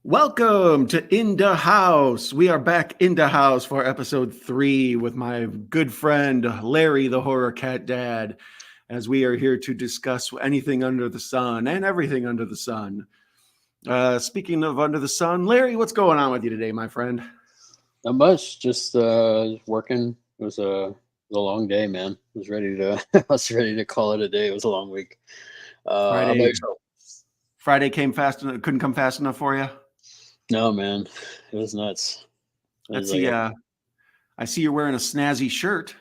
Welcome to In the House. We are back in the house for episode 3 with my good friend Larry, the horror cat dad, as we are here to discuss anything under the sun and everything under the sun. Speaking of under the sun, Larry, what's going on with you today, my friend? Not much. Just working. It was a long day, man. I was ready to I was ready to call it a day. It was a long week. How about Friday, yourself? Friday came fast enough, couldn't come fast enough for you. No, man. It was nuts. It Let's was see. like I see you're wearing a snazzy shirt.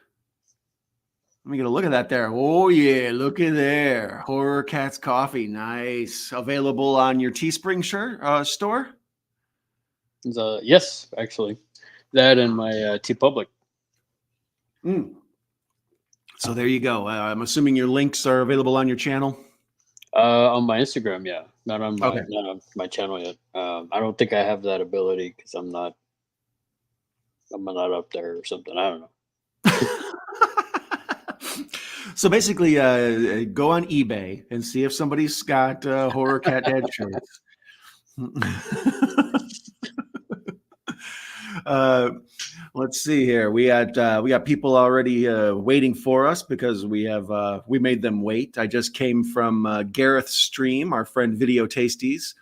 Let me get a look at that there. Oh, yeah. Look at there. Horror Cats Coffee. Nice. Available on your Teespring store? yes, actually, that and my T Public. Mm. So there you go. I'm assuming your links are available on your channel. On my Instagram, yeah, not on my Okay. not on my channel yet. I don't think I have that ability because I'm not up there or something. I don't know. So basically, go on eBay and see if somebody's got Horror Cat Dad shirts. Let's see here. We got people already waiting for us because we made them wait. I just came from Gareth's stream, our friend Video Tasties.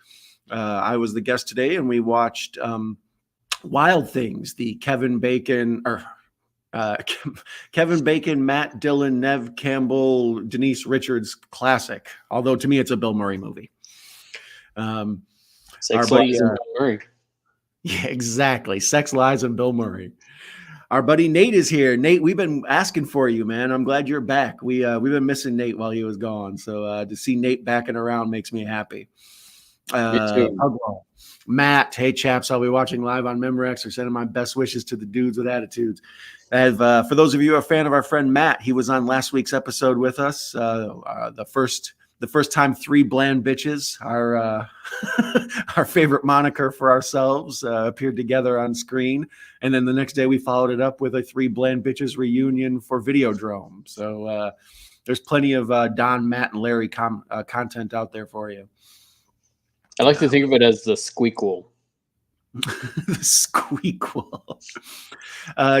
I was the guest today, and we watched Wild Things, the Kevin Bacon, Matt Dillon, Nev Campbell, Denise Richards classic. Although to me, it's a Bill Murray movie. Sex, Lies, and Bill Murray. Yeah, exactly. Sex, Lies, and Bill Murray. Our buddy Nate is here. Nate, we've been asking for you, man. I'm glad you're back. We've been missing Nate while he was gone. So to see Nate backing around makes me happy. Me too. Matt, hey chaps, I'll be watching live on Memorex or sending my best wishes to the dudes with attitudes. For those of you who are a fan of our friend Matt, he was on last week's episode with us. The first time 3 bland bitches, our our favorite moniker for ourselves, appeared together on screen, and then the next day we followed it up with a 3 bland bitches reunion for Videodrome. So there's plenty of Don, Matt, and Larry content out there for you. I like to think of it as the squeakquel. The squeakquel.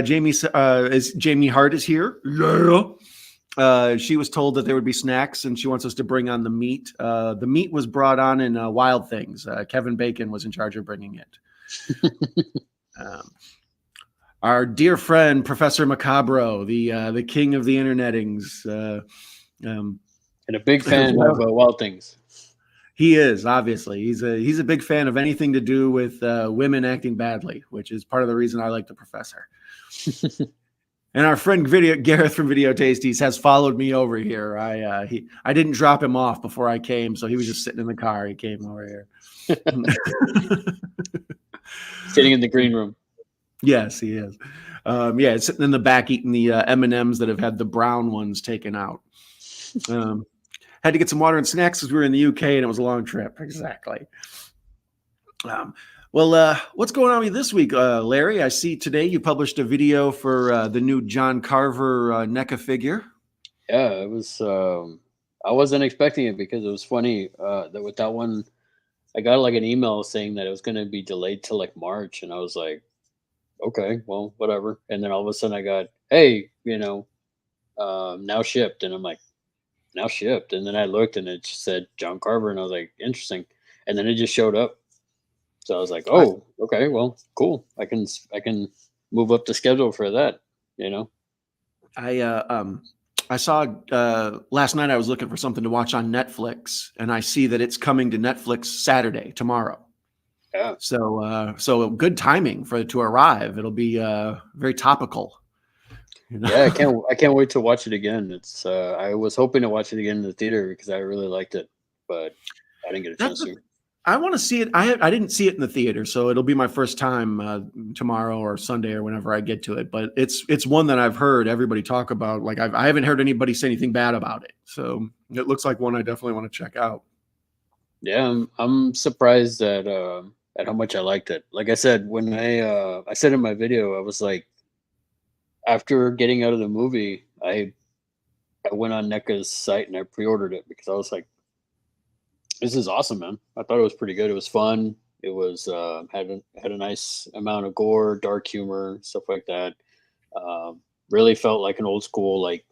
Jamie Hart is here. Yeah. She was told that there would be snacks, and she wants us to bring on the meat. The meat was brought on in Wild Things. Kevin Bacon was in charge of bringing it. Our dear friend, Professor Macabro, the king of the internetings. And a big fan of Wild Things. He is, obviously. He's a big fan of anything to do with women acting badly, which is part of the reason I like the professor. And our friend Gareth from Video Tasties has followed me over here. I didn't drop him off before I came, so he was just sitting in the car. He came over here. Sitting in the green room. Yes, he is. Yeah, sitting in the back eating the M&Ms that have had the brown ones taken out. Had to get some water and snacks because we were in the UK and it was a long trip. Exactly. What's going on with you this week, Larry? I see today you published a video for the new John Carver NECA figure. Yeah, it was. I wasn't expecting it because it was funny that with that one, I got like an email saying that it was going to be delayed till like March, and I was like, okay, well, whatever. And then all of a sudden, I got, hey, now shipped, and I'm like, now shipped, and then I looked and it just said John Carver, and I was like, interesting, and then it just showed up. So I was like, oh, okay, well, cool. I can move up the schedule for that, I saw last night I was looking for something to watch on Netflix, and I see that it's coming to Netflix Saturday, tomorrow. Yeah. So good timing for it to arrive. It'll be very topical. Yeah, I can't wait to watch it again. It's I was hoping to watch it again in the theater because I really liked it, but I didn't get a chance to. I want to see it. I didn't see it in the theater, so it'll be my first time tomorrow or Sunday or whenever I get to it. But it's one that I've heard everybody talk about. Like I haven't heard anybody say anything bad about it, so it looks like one I definitely want to check out. Yeah, I'm surprised at how much I liked it. Like I said, when I said in my video, I was like, after getting out of the movie, I went on NECA's site and I pre-ordered it because I was like, this is awesome, man. I thought it was pretty good. It was fun. It was had a nice amount of gore, dark humor, stuff like that. Really felt like an old school like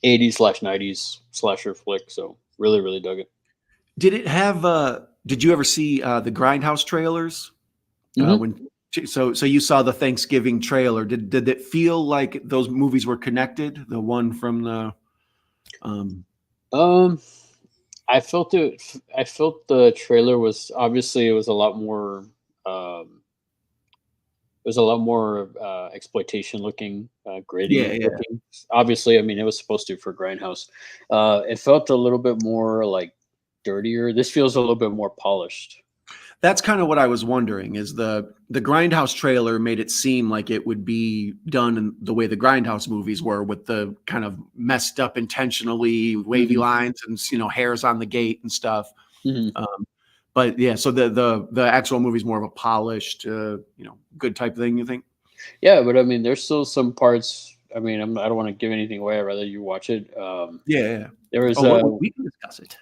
80s/90s slasher flick. So really dug it. Did it have? Did you ever see the Grindhouse trailers? Hmm. When so you saw the Thanksgiving trailer. Did it feel like those movies were connected? The one from the Um, I felt it. I felt the trailer was obviously it was a lot more. Um, it was a lot more exploitation looking, yeah, gritty yeah. looking. Obviously, I mean it was supposed to for Grindhouse. It felt a little bit more like dirtier. This feels a little bit more polished. That's kind of what I was wondering. Is the Grindhouse trailer made it seem like it would be done in the way the Grindhouse movies were, with the kind of messed up, intentionally wavy Hmm. lines and hairs on the gate and stuff. Hmm. Um, but yeah, so the actual movie's more of a polished, good type thing. You think? Yeah, but I mean, there's still some parts. I mean, I don't want to give anything away. I'd rather you watch it. Yeah. Yeah. There was Oh, we can discuss it.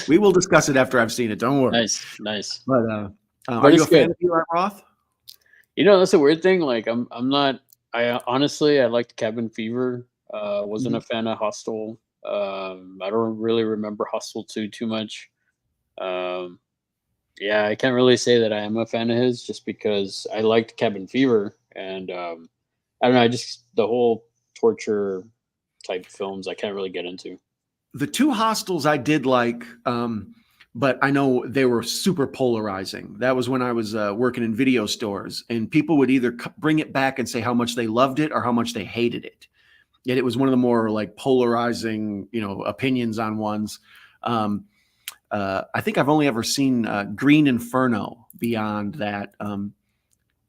We will discuss it after I've seen it. Don't worry. nice, But are but you it's a fan good. of Eli Roth? That's a weird thing. Like, I'm not. Honestly, I liked Cabin Fever. Wasn't a Mhm. fan of Hostel. I don't really remember Hostel too much. Um, yeah, I can't really say that I am a fan of his just because I liked Cabin Fever, and I don't know. I just the whole torture type films I can't really get into. The two Hostels I did like, but I know they were super polarizing. That was when I was working in video stores, and people would either bring it back and say how much they loved it or how much they hated it. Yet it was one of the more like polarizing, opinions on ones. Um, I think I've only ever seen Green Inferno. Beyond that,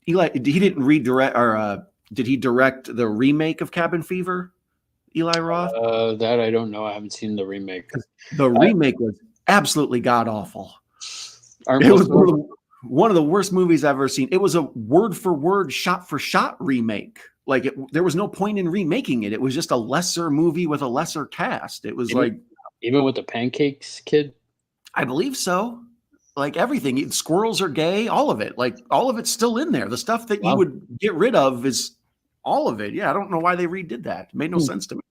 Eli, he didn't redirect, or did he direct the remake of Cabin Fever? Eli Roth. That I don't know. I haven't seen the remake. 'Cause the I, remake was absolutely god awful. aren't It most was of them? one of the worst movies I've ever seen. It was a word for word, shot for shot remake. Like there was no point in remaking it. It was just a lesser movie with a lesser cast. It was Even like, even with the pancakes kid. I believe so. Like everything, squirrels are gay, all of it. Like all of it's still in there. The stuff that you Wow. would get rid of is all of it. Yeah, I don't know why they redid that. It made no Hmm, sense to me.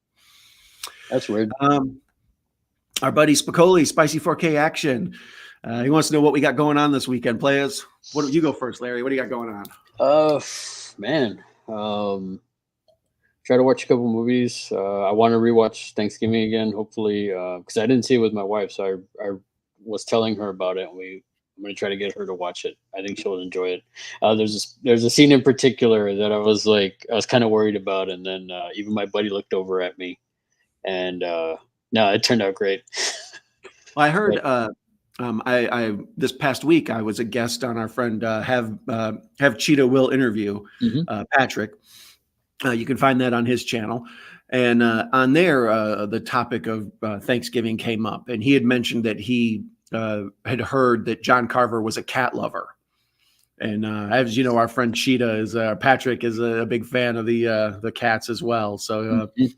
that's weird. Um, our buddy Spicoli, Spicy 4K Action. He wants to know what we got going on this weekend, players. What do you go first, Larry? What do you got going on? Man. Try to watch a couple movies. I want to rewatch Thanksgiving again, hopefully, because I didn't see it with my wife, so I was telling her about it. I'm gonna try to get her to watch it. I think she'll enjoy it. There's a scene in particular that I was kind of worried about, and then even my buddy looked over at me, and no, it turned out great. Well, I heard But I this past week I was a guest on our friend have Cheetah Will interview mhm. Patrick. You can find that on his channel. And on there, the topic of Thanksgiving came up, and he had mentioned that he had heard that John Carver was a cat lover. And as you know, our friend Cheetah is Patrick is a big fan of the cats as well. So Mhm.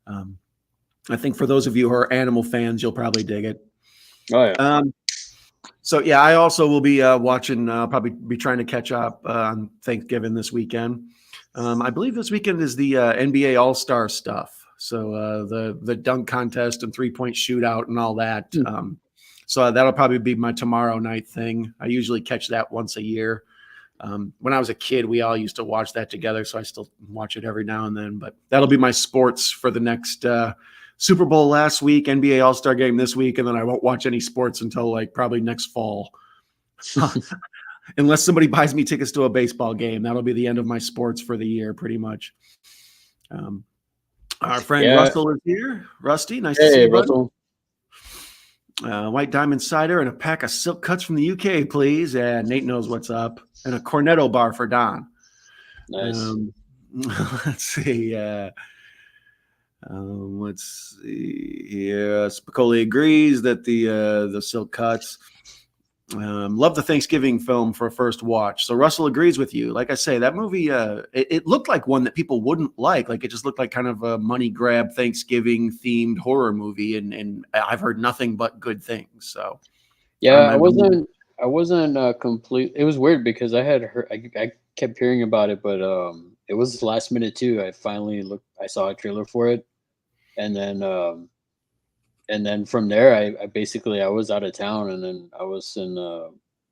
um, I think for those of you who are animal fans, you'll probably dig it. Oh yeah. So yeah, I also will be watching. Probably be trying to catch up on Thanksgiving this weekend. I believe this weekend is the NBA All Star stuff. So the dunk contest and 3-point shootout and all that. Mm. So that'll probably be my tomorrow night thing. I usually catch that once a year. When I was a kid, we all used to watch that together. So I still watch it every now and then. But that'll be my sports for the next. Super Bowl last week, NBA All Star game this week, and then I won't watch any sports until like probably next fall. Unless somebody buys me tickets to a baseball game, that'll be the end of my sports for the year, pretty much. Our friend Yeah. Russell is here. Rusty, nice to see Hey, you, buddy. Russell. White Diamond cider and a pack of silk cuts from the UK, please. And Nate knows what's up. And a Cornetto bar for Don. Nice. Let's see. Let's see here. Spicoli agrees that the silk cuts. Love the Thanksgiving film for a first watch. So Russell agrees with you. Like I say, that movie, it looked like one that people wouldn't like. Like it just looked like kind of a money grab Thanksgiving themed horror movie, and I've heard nothing but good things. So Yeah, I remember. wasn't complete. It was weird because I had heard, I kept hearing about it, but it was last minute too. I finally looked. I saw a trailer for it, and then from there, I basically I was out of town, and then I was in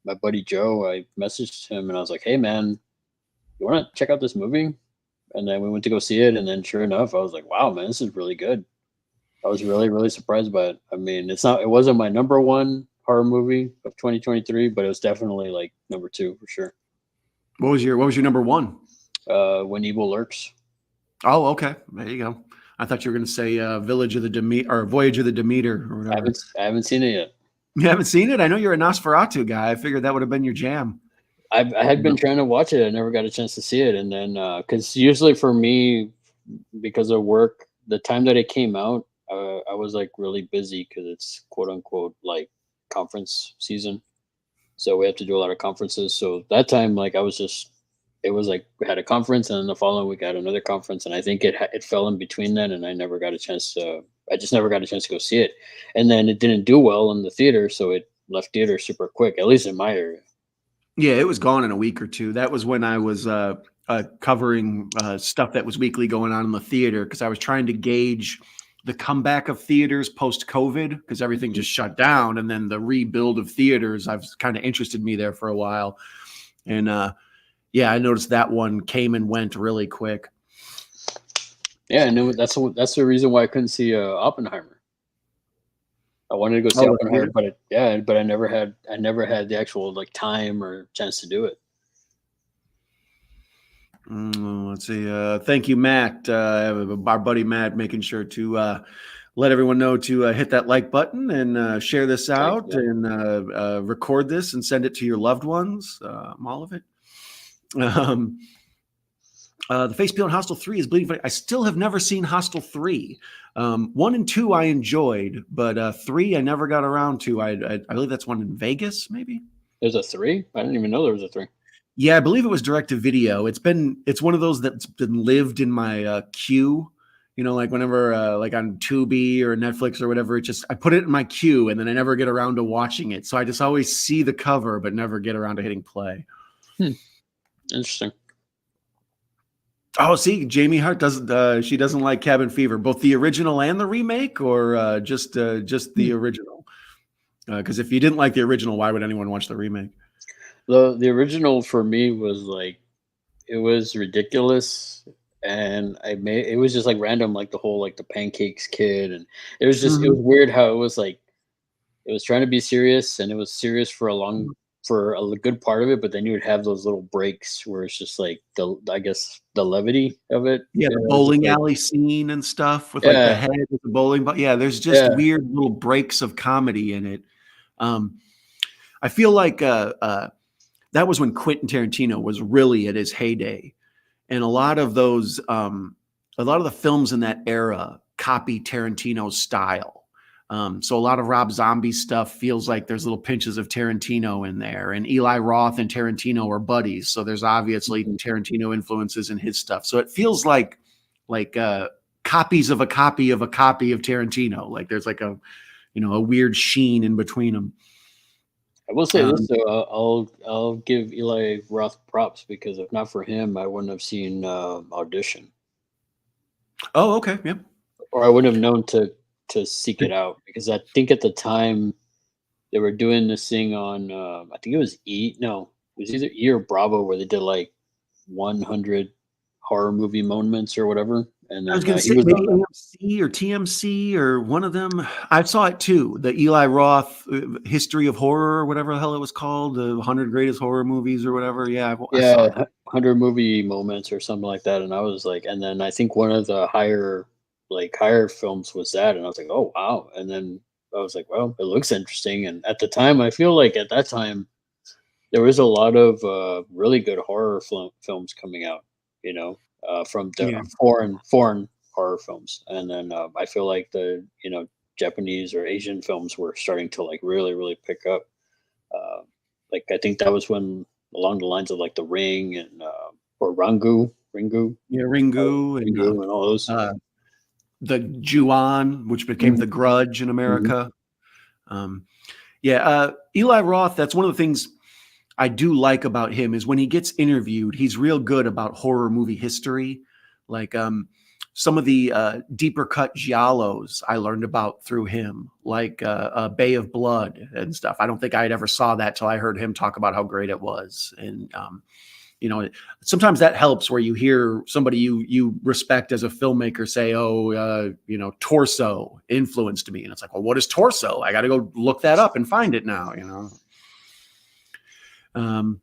my buddy Joe. I messaged him, and I was like, "Hey, man, you want to check out this movie?" And then we went to go see it, and then sure enough, I was like, "Wow, man, this is really good." I was really, really surprised by it. I mean, it wasn't my number one horror movie of 2023, but it was definitely like number two for sure. What was your number one? When Evil Lurks. Oh, okay. There you go. I thought you were going to say Village of the Demeter or Voyage of the Demeter or whatever. I haven't seen it yet. You haven't seen it? I know you're a Nosferatu guy. I figured that would have been your jam. I had been trying to watch it. I never got a chance to see it, and then because usually for me, because of work, the time that it came out, I was like really busy because it's quote unquote like conference season. So we have to do a lot of conferences. So that time, like it was like we had a conference, and then the following week I had another conference, and I think it fell in between then, and I never got a chance to. I just never got a chance to go see it, and then it didn't do well in the theater, so it left theater super quick, at least in my area. Yeah, it was gone in a week or two. That was when I was covering stuff that was weekly going on in the theater because I was trying to gauge the comeback of theaters post COVID because everything just shut down, and then the rebuild of theaters. I've kind of interested me there for a while, and yeah, I noticed that one came and went really quick. Yeah, and that's the reason why I couldn't see Oppenheimer. I wanted to go see Oppenheimer, but I never had the actual like time or chance to do it. Let's see. Thank you, Matt. Our buddy Matt, making sure to let everyone know to hit that like button and share this out and record this and send it to your loved ones. All of it. The Face Beyond Hostel 3 is bleeding. I still have never seen Hostel 3. 1 and 2 I enjoyed, but 3 I never got around to. I believe that's one in Vegas, maybe. There's a 3? I didn't even know there was a 3. Yeah, I believe it was direct to video. It's one of those that's been lived in my queue. You know, like whenever like on Tubi or Netflix or whatever, I put it in my queue and then I never get around to watching it. So I just always see the cover but never get around to hitting play. Interesting. Oh, see, Jamie Hart doesn't. She doesn't like Cabin Fever, both the original and the remake, or just the original. Because if you didn't like the original, why would anyone watch the remake? The original for me was like it was ridiculous, and it was just like random, like the whole like the pancakes kid, and it was just it was weird how it was like it was trying to be serious, and it was serious for a good part of it, but then you would have those little breaks where it's just like I guess the levity of it. Yeah, the bowling alley scene and stuff with like the head with the bowling. But yeah, there's just weird little breaks of comedy in it. I feel like that was when Quentin Tarantino was really at his heyday, and a lot of the films in that era copy Tarantino's style. So a lot of Rob Zombie stuff feels like there's little pinches of Tarantino in there, and Eli Roth and Tarantino are buddies. So there's obviously Tarantino influences in his stuff. So it feels like copies of a copy of a copy of Tarantino. Like there's like a weird sheen in between them. I will say this though, I'll give Eli Roth props because if not for him, I wouldn't have seen Audition. Oh, okay, yeah. Or I wouldn't have known to seek it out because I think at the time they were doing this thing on I think it was it was either E or Bravo where they did like 100 horror movie moments or whatever. And then I was going to say maybe AMC or TMC or one of them. I saw it too. The Eli Roth History of Horror or whatever the hell it was called, the 100 Greatest Horror Movies or whatever. Yeah, I saw that. 100 movie moments or something like that. And I was like, and then I think one of the higher films was that, and I was like, oh wow. And then I was like, well, it looks interesting. And at the time, I feel like at that time there was a lot of really good horror films coming out, from the foreign horror films. And then I feel like the Japanese or Asian films were starting to like really really pick up. Like I think that was when along the lines of like The Ring and or Ringu, yeah, Ringu and all those. The Ju-on, which became The Grudge in America. Yeah, Eli Roth, that's one of the things I do like about him is when he gets interviewed, he's real good about horror movie history. Like some of the deeper cut giallos I learned about through him, like Bay of Blood and stuff. I don't think I ever saw that till I heard him talk about how great it was. And you know, sometimes that helps where you hear somebody you respect as a filmmaker say, "Oh, you know, Torso influenced me," and it's like, "Well, what is Torso? I got to go look that up and find it now." You know.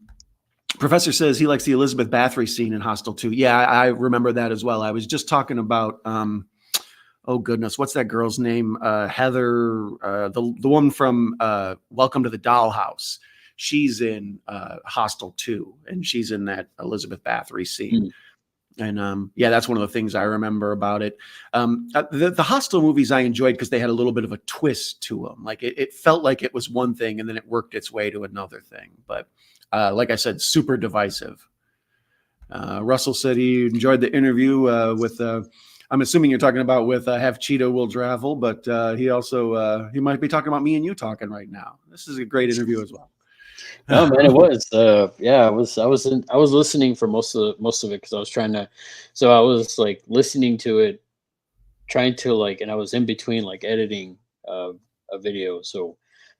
Professor says he likes the Elizabeth Bathory scene in Hostel 2. Yeah, I remember that as well. I was just talking about, oh goodness, what's that girl's name? Heather, the woman from Welcome to the Dollhouse. She's in Hostel 2, and she's in that Elizabeth Bathory scene. And yeah, that's one of the things I remember about it. The Hostel movies I enjoyed because they had a little bit of a twist to them. Like it felt like it was one thing, and then it worked its way to another thing. But like I said, super divisive. Russell said he enjoyed the interview with. I'm assuming you're talking about with Have Cheeto Will Travel, but he also he might be talking about me and you talking right now. This is a great interview as well. Oh man, it was. Yeah, I was listening for most of it because I was trying to. So I was like listening to it, trying to like, and I was in between like editing a video. So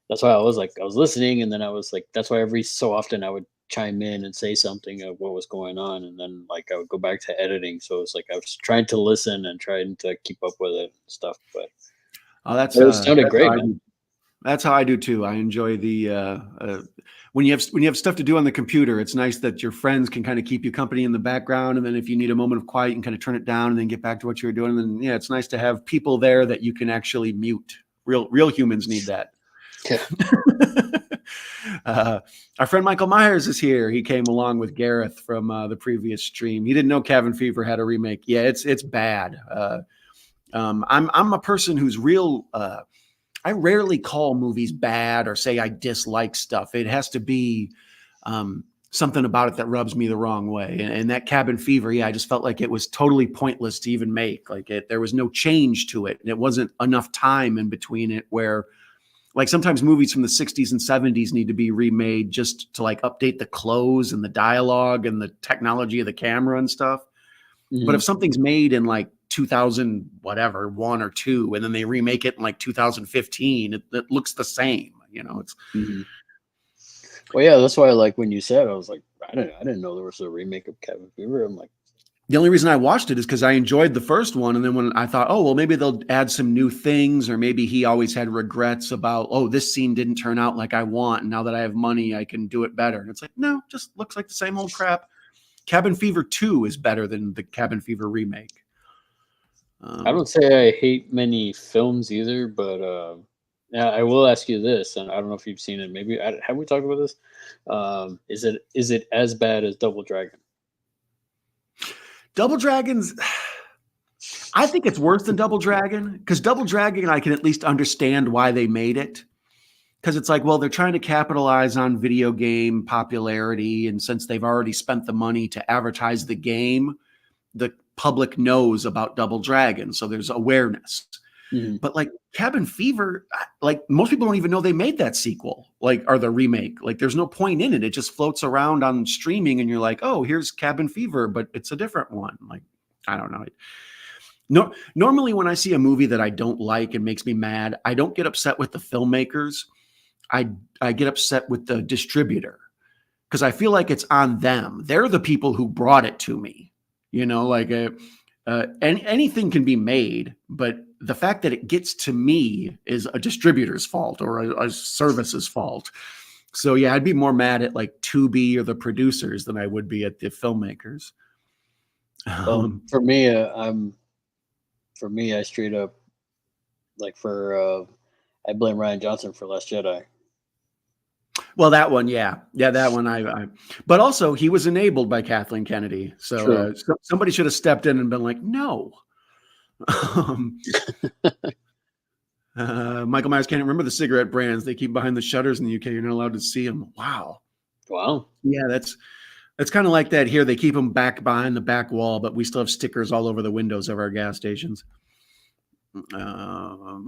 that's why I was listening, and then I was like, that's why every so often I would chime in and say something of what was going on, and then like I would go back to editing. So it's like I was trying to listen and trying to keep up with it and stuff. But it sounded great, man. That's how I do too. I enjoy the when you have stuff to do on the computer. It's nice that your friends can kind of keep you company in the background, and then if you need a moment of quiet, you can kind of turn it down and then get back to what you're doing. And then yeah, it's nice to have people there that you can actually mute. Real humans need that. Yeah. Our friend Michael Myers is here. He came along with Gareth from the previous stream. He didn't know Cabin Fever had a remake. Yeah, it's bad. I'm a person who's real. I rarely call movies bad or say I dislike stuff. It has to be something about it that rubs me the wrong way. And that Cabin Fever, yeah, I just felt like it was totally pointless to even make. Like there was no change to it, and it wasn't enough time in between it where. Like sometimes movies from the 60s and 70s need to be remade just to like update the clothes and the dialogue and the technology of the camera and stuff. Mm-hmm. But if something's made in like 2000, whatever, 1 or 2, and then they remake it in like 2015, it looks the same, you know, it's. Mm-hmm. Well, yeah, that's why like when you said, I was like, I didn't know there was a remake of Cabin Fever. I'm like, the only reason I watched it is because I enjoyed the first one. And then when I thought, oh, well, maybe they'll add some new things, or maybe he always had regrets about, oh, this scene didn't turn out like I want. And now that I have money, I can do it better. And it's like, no, just looks like the same old crap. Cabin Fever 2 is better than the Cabin Fever remake. I don't say I hate many films either, but yeah, I will ask you this, and I don't know if you've seen it. Maybe have we talked about this? Is it as bad as Double Dragon? Double Dragon's, I think it's worse than Double Dragon, because Double Dragon, I can at least understand why they made it. Because it's like, well, they're trying to capitalize on video game popularity. And since they've already spent the money to advertise the game, the public knows about Double Dragon. So there's awareness. Mm-hmm. But like Cabin Fever, like most people don't even know they made that sequel, like, or the remake. Like there's no point in it. It just floats around on streaming and you're like, oh, here's Cabin Fever, but it's a different one. Like, I don't know. No, normally when I see a movie that I don't like and makes me mad, I don't get upset with the filmmakers. I get upset with the distributor because I feel like it's on them. They're the people who brought it to me, you know, like anything can be made, but the fact that it gets to me is a distributor's fault or a service's fault. So yeah, I'd be more mad at like Tubi or the producers than I would be at the filmmakers. For me, I straight up like I blame Rian Johnson for Last Jedi. Well, that one, yeah, that one. But also he was enabled by Kathleen Kennedy, so somebody should have stepped in and been like, no. Michael Myers can't remember the cigarette brands they keep behind the shutters in the UK. You're not allowed to see them. Wow. Yeah, that's kind of like that here. They keep them back behind the back wall, but we still have stickers all over the windows of our gas stations. Oh,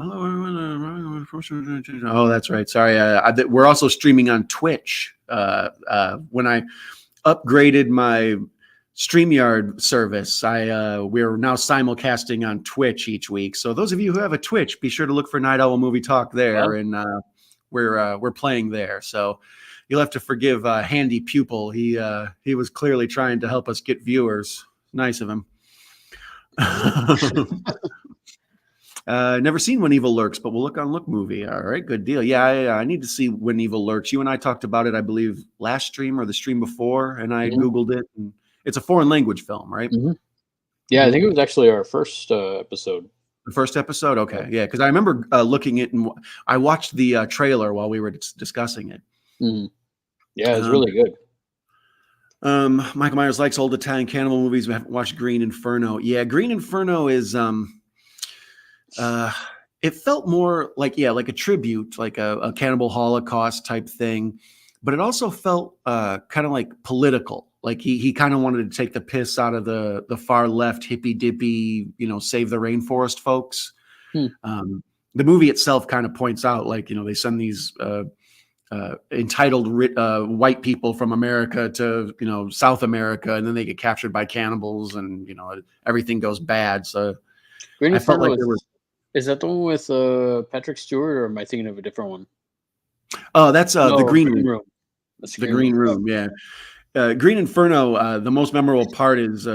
that's right. Sorry. We're also streaming on Twitch. When I upgraded my StreamYard service, we're now simulcasting on Twitch each week. So those of you who have a Twitch, be sure to look for Night Owl Movie Talk there, and we're playing there. So you'll have to forgive Handy Pupil. He was clearly trying to help us get viewers. Nice of him. Never seen When Evil Lurks, but we'll look on Look Movie. All right, good deal. Yeah, I need to see When Evil Lurks. You and I talked about it, I believe, last stream or the stream before, and I Googled it. And it's a foreign language film, right? Yeah, I think it was actually our first episode. The first episode? Okay, yeah, because I remember looking at, and I watched the trailer while we were discussing it. Yeah, it's really good. Michael Myers likes old Italian cannibal movies. We haven't watched Green Inferno. Yeah, Green Inferno is it felt more like a tribute, like a cannibal Holocaust type thing, but it also felt kind of like political. Like he kind of wanted to take the piss out of the far left hippy dippy, save the rainforest folks. The movie itself kind of points out, like, they send these entitled white people from America to South America, and then they get captured by cannibals, and everything goes bad. So Green I felt Inferno like there was. Is that the one with Patrick Stewart, or am I thinking of a different one? Oh, that's the Green Room. That's the Green Room, yeah. Green Inferno, the most memorable part is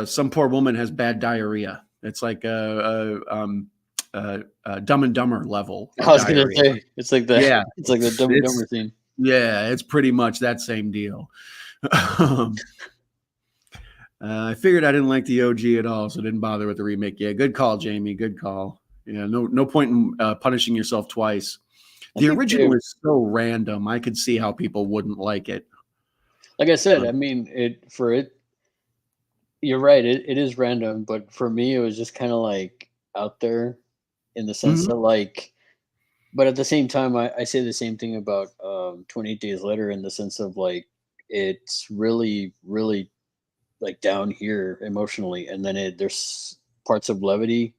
some poor woman has bad diarrhea. It's like Dumb and Dumber level. I was going to say, it's like the Dumb and Dumber scene. Yeah, it's pretty much that same deal. I figured I didn't like the OG at all, so didn't bother with the remake. Yeah, good call, Jamie. Good call. Yeah, no point in punishing yourself twice. The original is so random. I could see how people wouldn't like it. Like I said, I mean, you're right. It is random, but for me, it was just kind of like out there, in the sense that, like, but at the same time, I say the same thing about 28 Days Later, in the sense of, like, it's really, really, like, down here emotionally, and then there's parts of levity,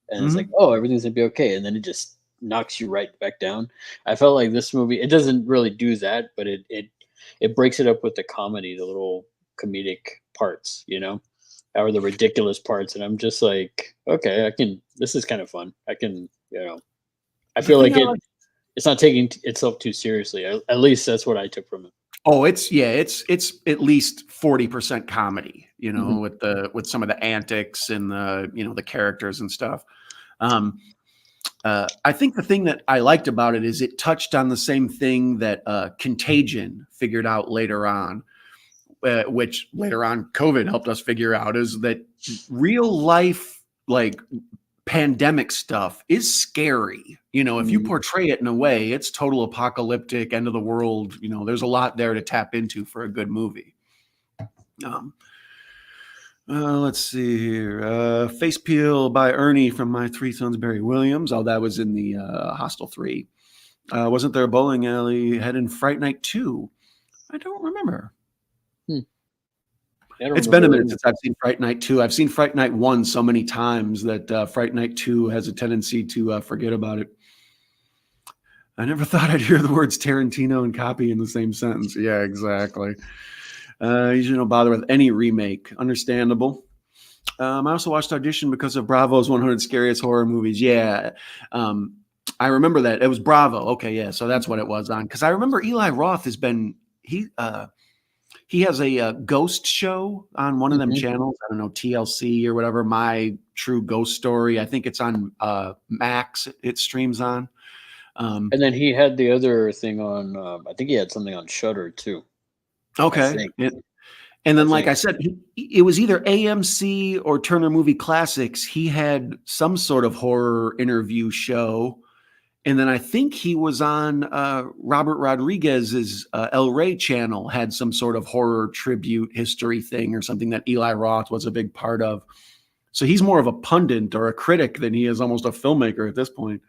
and it's like, oh, everything's gonna be okay, and then it just knocks you right back down. I felt like this movie, it doesn't really do that, but it breaks it up with the comedy, the little comedic parts, or the ridiculous parts, and I'm just like, okay, this is kind of fun. I can, I feel like it's not taking itself too seriously. At least that's what I took from it. Oh, it's at least 40% comedy, with some of the antics and the characters and stuff. I think the thing that I liked about it is it touched on the same thing that Contagion figured out later on, which later on COVID helped us figure out, is that real life, like, pandemic stuff is scary. If you portray it in a way, it's total apocalyptic, end of the world. There's a lot there to tap into for a good movie. Let's see here. Face Peel by Ernie from My Three Sons, Barry Williams. Oh, that was in the Hostel 3. Wasn't there a bowling alley head in Fright Night 2? I don't remember. It's been a minute since I've seen Fright Night 2. I've seen Fright Night 1 so many times that Fright Night 2 has a tendency to forget about it. I never thought I'd hear the words Tarantino and copy in the same sentence. Yeah, exactly. You shouldn't bother with any remake. Understandable. I also watched Audition because of Bravo's 100 Scariest Horror Movies. Yeah. I remember that. It was Bravo. Okay, yeah. So that's what it was on. Because I remember Eli Roth has been, he has a ghost show on one of them channels. I don't know, TLC or whatever, My True Ghost Story. I think it's on Max. It streams on. And then he had the other thing on, I think he had something on Shudder too. Okay. And then, like I said, it was either AMC or Turner Movie Classics. He had some sort of horror interview show. And then I think he was on Robert Rodriguez's El Rey channel, had some sort of horror tribute history thing or something that Eli Roth was a big part of. So he's more of a pundit or a critic than he is almost a filmmaker at this point.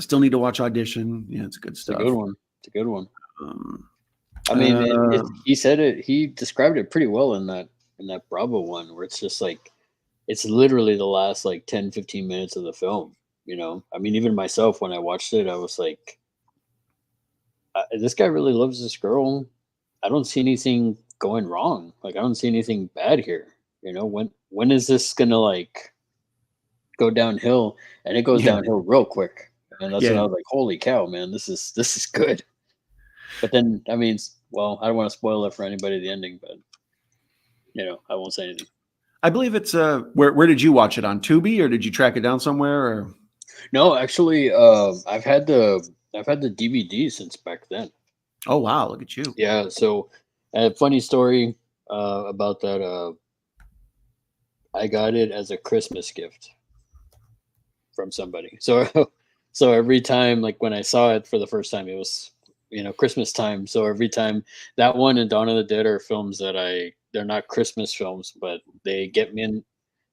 Still need to watch Audition. Yeah, it's good stuff. It's a good one. I mean, he said it. He described it pretty well in that Bravo one, where it's just like, it's literally the last like 10, 15 minutes of the film. You know, I mean, even myself when I watched it, I was like, this guy really loves this girl. I don't see anything going wrong. Like I don't see anything bad here. You know, when is this gonna like go downhill? And it goes Yeah, downhill real quick. And that's when yeah. I was like, holy cow, man, this is good. But then I mean, well, I don't want to spoil it for anybody the ending, but you know, I won't say anything. I believe it's where did you watch it, on Tubi, or did you track it down somewhere? Or No, actually, I've had the DVD since back then. oh wow, look at you. Yeah, so a funny story about that. I got it as a Christmas gift from somebody. So so every time, like when I saw it for the first time, it was Christmas time. So every time, that one and Dawn of the Dead are films that they're not Christmas films, but they get me in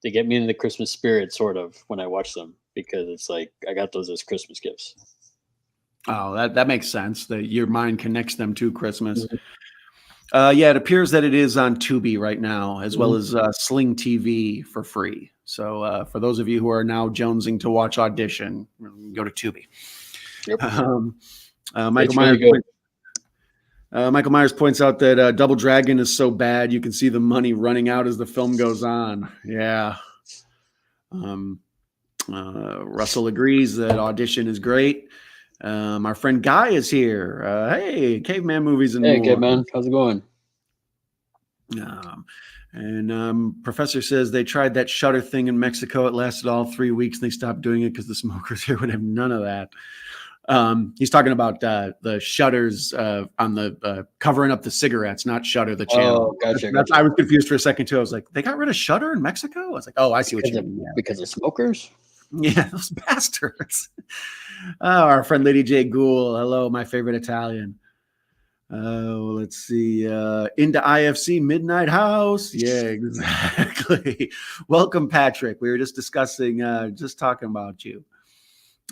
the Christmas spirit sort of when I watch them, because it's like I got those as Christmas gifts. Oh, that makes sense. That your mind connects them to Christmas. Mhm. Yeah, it appears that it is on Tubi right now, as well Mhm. as Sling TV for free. So for those of you who are now jonesing to watch Audition, go to Tubi. Yep. Um, It's really good. Michael Myers points out that Double Dragon is so bad you can see the money running out as the film goes on. Yeah. Um, Russell agrees that Audition is great. Our friend Guy is here. Hey, Caveman Movies and Hey, more. kid, man, how's it going? Professor says they tried that shutter thing in Mexico. It lasted all 3 weeks, and they stopped doing it because the smokers here would have none of that. He's talking about the shutters on the covering up the cigarettes, not Shutter the channel. Oh, gotcha, I gotcha. was confused for a second too. I was like, they got rid of Shutter in Mexico? I was like, oh, I see what Because you of mean. because of smokers. Yeah, those bastards. Oh, our friend Lady J. Ghoul. Hello, my favorite Italian. Oh, let's see. Into IFC Midnight House. Yeah, exactly. Welcome, Patrick. We were just discussing, just talking about you.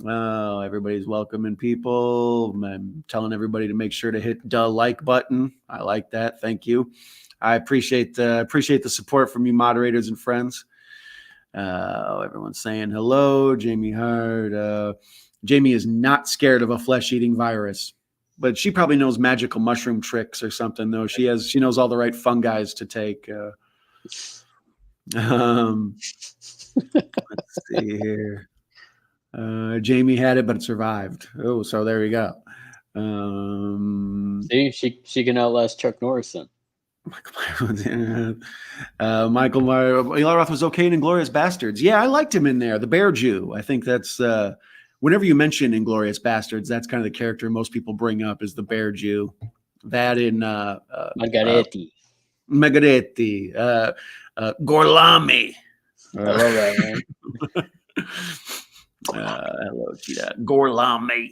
Oh, everybody's welcoming people. I'm telling everybody to make sure to hit the like button. I like that. Thank you. I appreciate the support from you moderators and friends. Everyone's saying hello. Jamie Hart. Jamie is not scared of a flesh-eating virus, but she probably knows magical mushroom tricks or something, though. She knows all the right fungi to take. Let's see here. Jamie had it, but it survived. Oh, so there we go. See, she can outlast Chuck Norris then. Michael Myers. Eli Roth was okay in Inglorious Bastards. Yeah, I liked him in there. The Bear Jew. I think that's whenever you mention Inglorious Bastards, that's kind of the character most people bring up is the Bear Jew. That in Margaretti. Megaretti, Gorlami. I love that, man. Hello, Cheetah. Gorlami.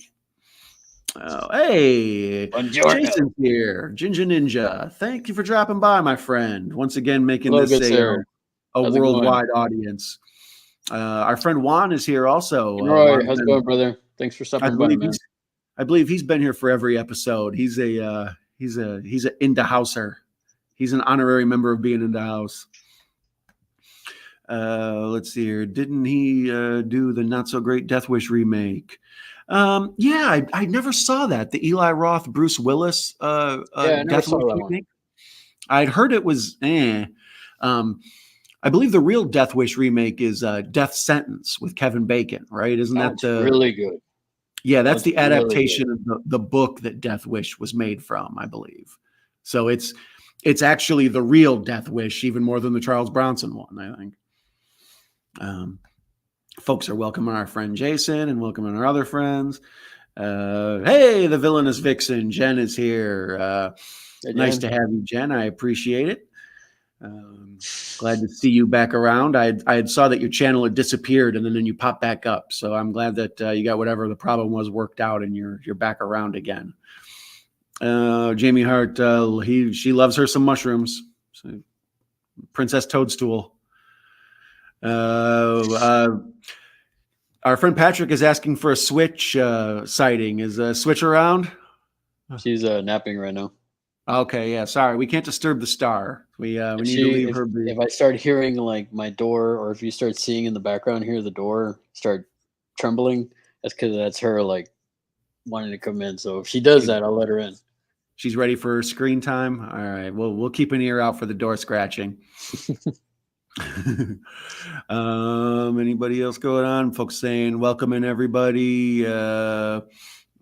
Oh, hey, Buongiorno. Jason's here. Ginger Ninja. Thank you for dropping by, my friend. Once again, making Hello, this good sir. a How's it going? worldwide audience. Our friend Juan is here also. Roy, Juan's how's it been- going, brother? Thanks for I stopping by, believe man. he's been here for every episode. He's a into houser. He's an honorary member of being in the house. Let's see here. Didn't he do the not so great Death Wish remake? Yeah, I never saw that. The Eli Roth, Bruce Willis Yeah, I never Death saw Wish that one. remake. I'd heard it was I believe the real Death Wish remake is Death Sentence with Kevin Bacon, right? Isn't that Sounds really good. yeah, that's the Sounds really adaptation of the book that Death Wish was made from, I believe. So it's actually the real Death Wish, even more than the Charles Bronson one, I think. Folks are welcoming our friend Jason and welcoming our other friends. Hey, the villainous vixen, Jen is here. Hey, Nice Jen. to have you, Jen. I appreciate it. Glad to see you back around. I had saw that your channel had disappeared and then you popped back up. So I'm glad that you got whatever the problem was worked out and you're back around again. Jamie Hart, she loves her some mushrooms. So, Princess Toadstool. Our friend Patrick is asking for a Switch sighting. Is a Switch around? She's napping right now. Okay, yeah. Sorry, we can't disturb the star. We need to leave her be. If I start hearing like my door, or if you start seeing in the background, hear the door start trembling, that's because that's her like wanting to come in. So if she does that, I'll let her in. She's ready for screen time. All right. Well, we'll keep an ear out for the door scratching. Anybody else going on? Folks saying welcome in everybody.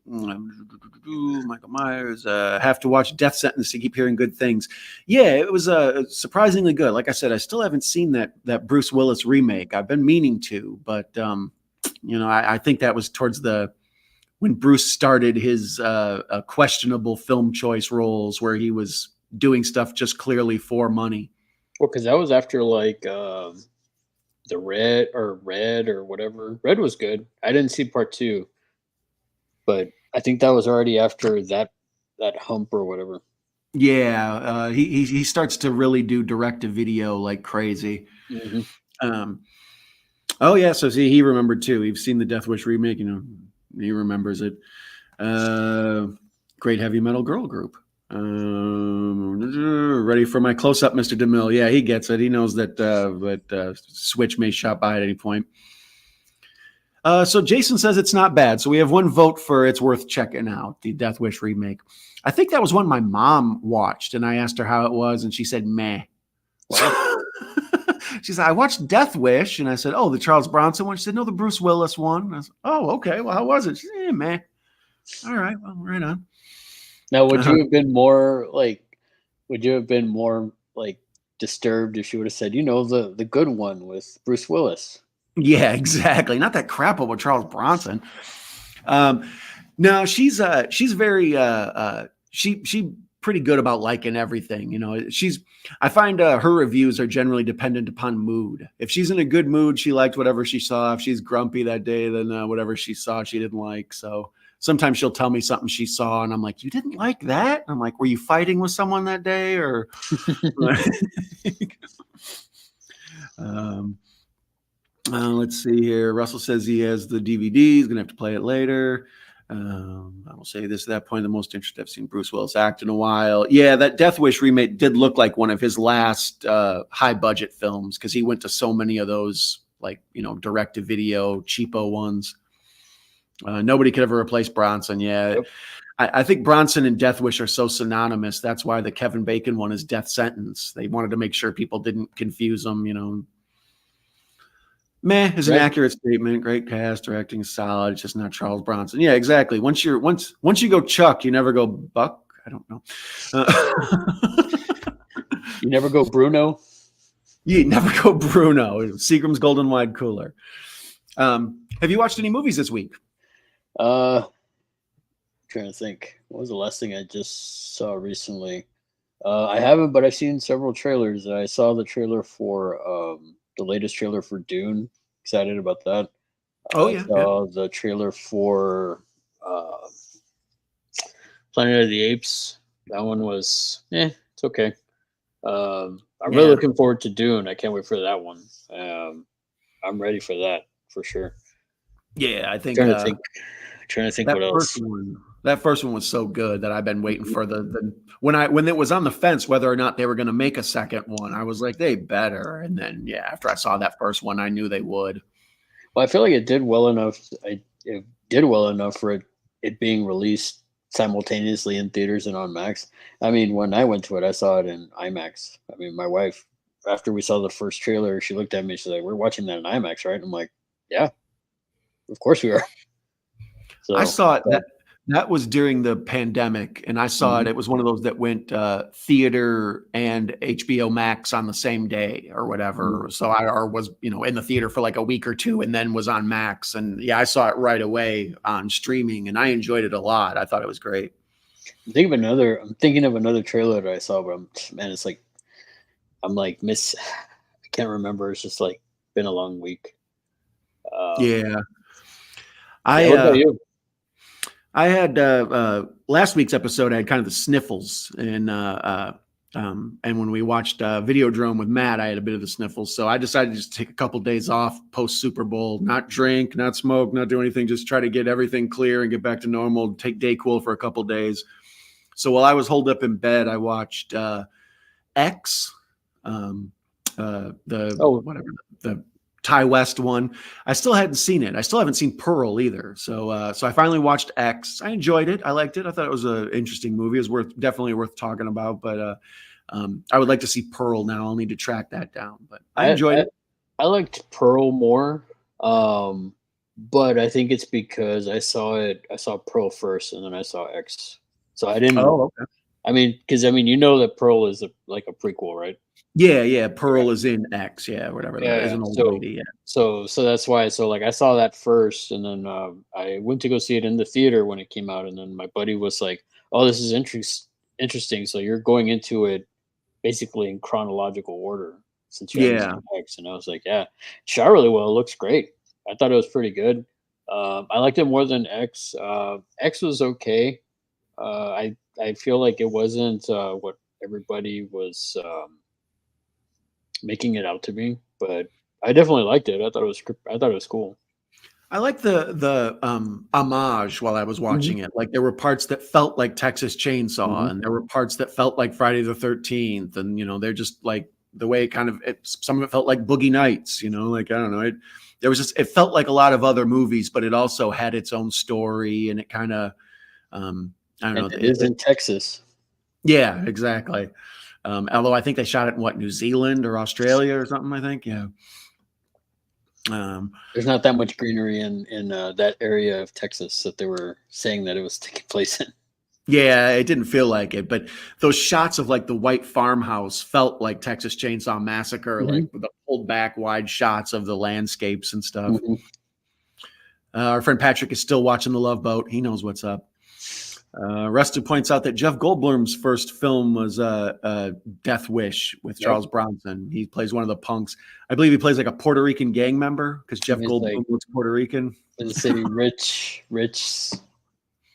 Michael Myers. Have to watch Death Sentence to keep hearing good things. Yeah, it was surprisingly good. Like I said, I still haven't seen that Bruce Willis remake. I've been meaning to, but I think that was towards when Bruce started his questionable film choice roles, where he was doing stuff just clearly for money. Well, because that was after like the Red or whatever. Red was good. I didn't see part 2, but I think that was already after that hump or whatever. Yeah, he starts to really do direct-to-video like crazy. Mm-hmm. Oh yeah, so see, he remembered too. He's seen the Death Wish remake. He remembers it. Great heavy metal girl group. Ready for my close-up, Mr. DeMille. Yeah, he gets it. He knows that Switch may shop by at any point. So Jason says it's not bad. So we have one vote for it's worth checking out, the Death Wish remake. I think that was one my mom watched, and I asked her how it was, and she said, meh. She said, I watched Death Wish, and I said, oh, the Charles Bronson one? She said, no, the Bruce Willis one. I said, oh, okay. Well, how was it? She said, meh. All right. Well, right on. Now, would you have been more disturbed if she would have said, the good one with Bruce Willis? Yeah, exactly. Not that crap with Charles Bronson. No, she's very she pretty good about liking everything. I find her reviews are generally dependent upon mood. If she's in a good mood, she liked whatever she saw. If she's grumpy that day, then whatever she saw, she didn't like. So sometimes she'll tell me something she saw, and I'm like, you didn't like that? And I'm like, were you fighting with someone that day? Or let's see here. Russell says he has the DVD. He's going to have to play it later. I will say this at that point, the most interested I've seen Bruce Willis act in a while. Yeah, that Death Wish remake did look like one of his last high budget films, because he went to so many of those, direct to video, cheapo ones. Nobody could ever replace Bronson. Yeah. Yep. I think Bronson and Death Wish are so synonymous. That's why the Kevin Bacon one is Death Sentence. They wanted to make sure people didn't confuse them, Meh is an accurate statement. Great cast, directing solid. It's just not Charles Bronson. Yeah, exactly. Once you go Chuck, you never go Buck. I don't know. You never go Bruno. You never go Bruno. Seagram's Golden Wide Cooler. Have you watched any movies this week? Trying to think. What was the last thing I just saw recently? I haven't, but I've seen several trailers. I saw the trailer for the latest trailer for Dune. Excited about that. I saw the trailer for Planet of the Apes. That one was it's okay. I'm really looking forward to Dune. I can't wait for that one. I'm ready for that for sure. Yeah, I think. Trying to think what else. That first one was so good that I've been waiting for when it was on the fence whether or not they were going to make a second one. I was like, they better. And then after I saw that first one, I knew they would. Well, I feel like it did well enough. It did well enough for it being released simultaneously in theaters and on Max. I mean, when I went to it, I saw it in IMAX. I mean, my wife, after we saw the first trailer, she looked at me. She's like, "We're watching that in IMAX, right?" I'm like, "Yeah, of course we are." So I saw it. That was during the pandemic, and I saw it. It was one of those that went theater and HBO Max on the same day or whatever. So I was, in the theater for like a week or two, and then was on Max. And I saw it right away on streaming, and I enjoyed it a lot. I thought it was great. I'm thinking of another trailer that I saw, but I can't remember. It's just like been a long week. What about you? I had last week's episode. I had kind of the sniffles, and when we watched Videodrome with Matt, I had a bit of the sniffles. So I decided to just take a couple days off post Super Bowl, not drink, not smoke, not do anything, just try to get everything clear and get back to normal. Take Dayquil for a couple days. So while I was holed up in bed, I watched X, Oh, the Ty West one. I still hadn't seen it. I still haven't seen Pearl either. So I finally watched X. I enjoyed it. I liked it. I thought it was an interesting movie. It was definitely worth talking about. But I would like to see Pearl now. I'll need to track that down. But I I, enjoyed I it. I liked Pearl more, but I think it's because I saw Pearl first, and then I saw X. So I didn't. Oh, okay. I mean, because I mean, you know that Pearl is like a prequel, right? Yeah. Yeah. Pearl is in X. Yeah, whatever. Is Yeah. an old So lady. Yeah. so that's why. So like I saw that first, and then I went to go see it in the theater when it came out, and then my buddy was like, "Oh, this is interesting. So you're going into it basically in chronological order since you haven't Yeah. seen X." And I was like, "Yeah, shot really well. It looks great. I thought it was pretty good. I liked it more than X. X was okay. I feel like it wasn't what everybody was making it out to be, but I definitely liked it. I thought it was cool. I like the homage while I was Hmm. watching it. Like there were parts that felt like Texas Chainsaw, Hmm. and there were parts that felt like Friday the 13th, and they're just like the way some of it felt like Boogie Nights. Like I don't know. It felt like a lot of other movies, but it also had its own story, and it kind of I don't And know. it is in Texas. Yeah, exactly. Although I think they shot it in New Zealand or Australia or something. I think, yeah. Um, There's not that much greenery in that area of Texas that they were saying that it was taking place in. Yeah, it didn't feel like it, but those shots of like the white farmhouse felt like Texas Chainsaw Massacre, Hmm. like with the pulled back wide shots of the landscapes and stuff. Hmm. Our friend Patrick is still watching The Love Boat. He knows what's up. Rusty points out that Jeff Goldblum's first film was Death Wish with Yep. Charles Bronson. He plays one of the punks. I believe he plays like a Puerto Rican gang member because Jeff He's like, Goldblum looks Puerto Rican. let's say rich.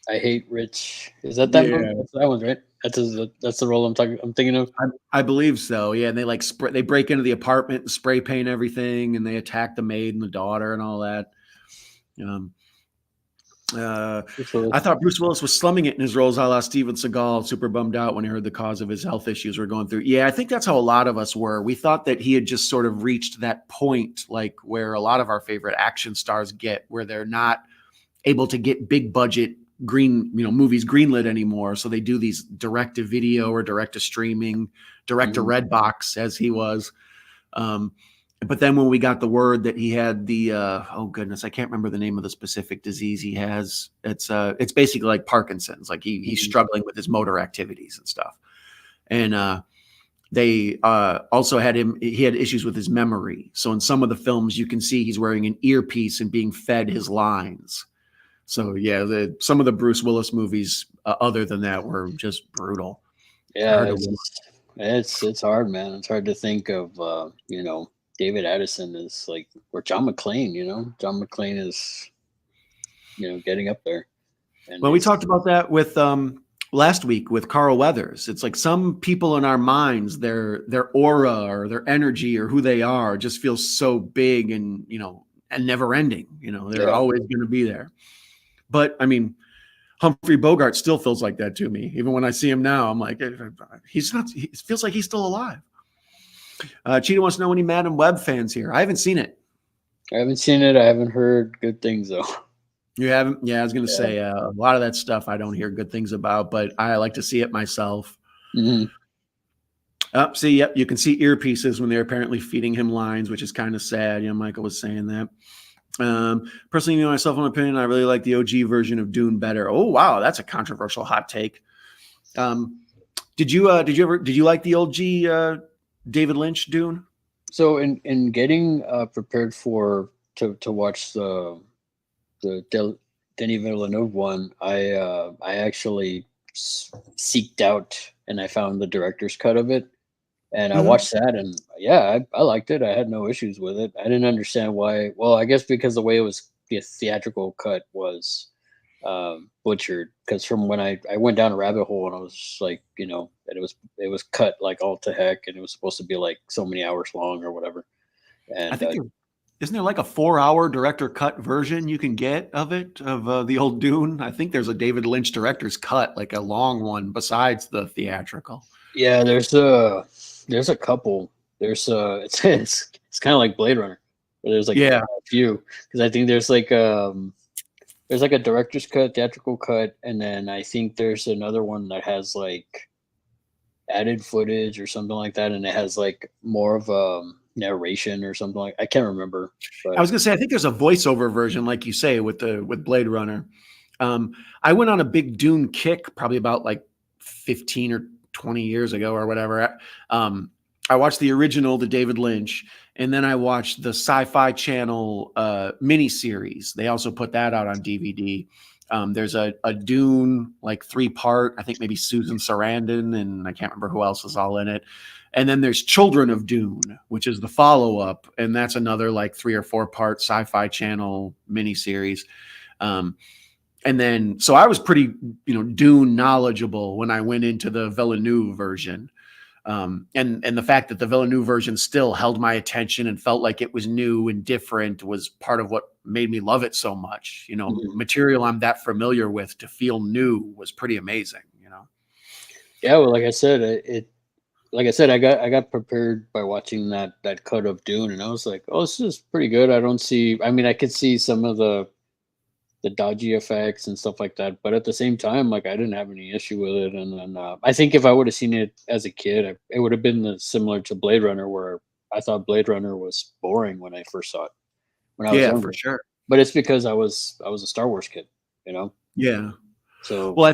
I hate rich. Is that one? Yeah, That's that one, right? That's the role I'm thinking of. I believe so. Yeah, and they like they break into the apartment and spray paint everything, and they attack the maid and the daughter and all that. Um, uh, Bruce Willis. I thought Bruce Willis was slumming it in his roles, a la Steven Seagal, super bummed out when he heard the cause of his health issues were going through. Yeah, I think that's how a lot of us were. We thought that he had just sort of reached that point, like where a lot of our favorite action stars get, where they're not able to get big budget movies greenlit anymore. So they do these direct to video or direct to streaming, direct to Mhm. Redbox, as he was. But then when we got the word that he had the oh goodness, I can't remember the name of the specific disease he has. It's basically like Parkinson's. Like he's Mhm. struggling with his motor activities and stuff. And they also had him. He had issues with his memory. So in some of the films, you can see he's wearing an earpiece and being fed his lines. So yeah, some of the Bruce Willis movies, other than that, were just brutal. Yeah, Hard to watch. it's hard, man. It's hard to think of David Addison is like, or John McClane. John McClane is getting up there, and Well, we it's talked about that with last week with Carl Weathers. It's like some people in our minds, their aura or their energy or who they are just feels so big and and never ending. They're yeah. always going to be there. But I mean, Humphrey Bogart still feels like that to me. Even when I see him now, I'm like, he's not. It feels like he's still alive. Cheetah wants to know any Madam Web fans here. I haven't seen it. I haven't seen it. I haven't heard good things though. You haven't? Yeah, I was going to Yeah. say a lot of that stuff I don't hear good things about, but I like to see it myself. Hmm. See, yep, you can see earpieces when they're apparently feeding him lines, which is kind of sad. Michael was saying that. Personally, myself, my opinion, I really like the OG version of Dune better. Oh, wow, that's a controversial hot take. Did you like the OG David Lynch Dune? So in getting prepared to watch the Denis Villeneuve one, I actually seeked out and I found the director's cut of it, and I Mhm. watched that, and yeah, I liked it. I had no issues with it. I didn't understand why. Well, I guess because the way the theatrical cut was butchered. Because from when I went down a rabbit hole and I was just like, that it was cut like all to heck, and it was supposed to be like so many hours long or whatever. I And think isn't there like a 4-hour director cut version you can get of it, of the old Dune? I think there's a David Lynch director's cut, like a long one besides the theatrical. Yeah, there's a couple. There's it's kind of like Blade Runner, where there's like Yeah. a few, because I think there's like a director's cut, theatrical cut, and then I think there's another one that has like added footage or something like that, and it has like more of narration or something like, I can't remember, I but was gonna say, I think there's a voiceover version, like you say, with Blade Runner. I went on a big Dune kick probably about like 15 or 20 years ago or whatever. I watched the original, the David Lynch, and then I watched the Sci-Fi Channel miniseries. They also put that out on DVD. There's a Dune like 3-part. I think maybe Susan Sarandon and I can't remember who else is all in it. And then there's Children of Dune, which is the follow-up, and that's another like 3 or 4-part Sci-Fi Channel miniseries. And then, so I was pretty, Dune knowledgeable when I went into the Villeneuve version. And the fact that the Villeneuve version still held my attention and felt like it was new and different was part of what made me love it so much. Material I'm that familiar with to feel new was pretty amazing. yeah, well, like I said, I got prepared by watching that cut of Dune, and I was like, oh, this is pretty good. I mean, I could see some of the dodgy effects and stuff like that, but at the same time, like, I didn't have any issue with it. And then I think if I would have seen it as a kid, it would have been similar to Blade Runner, where I thought Blade Runner was boring when I first saw it when I was Yeah, younger. for sure. But it's because I was a Star Wars kid, you know. Yeah. So Well, I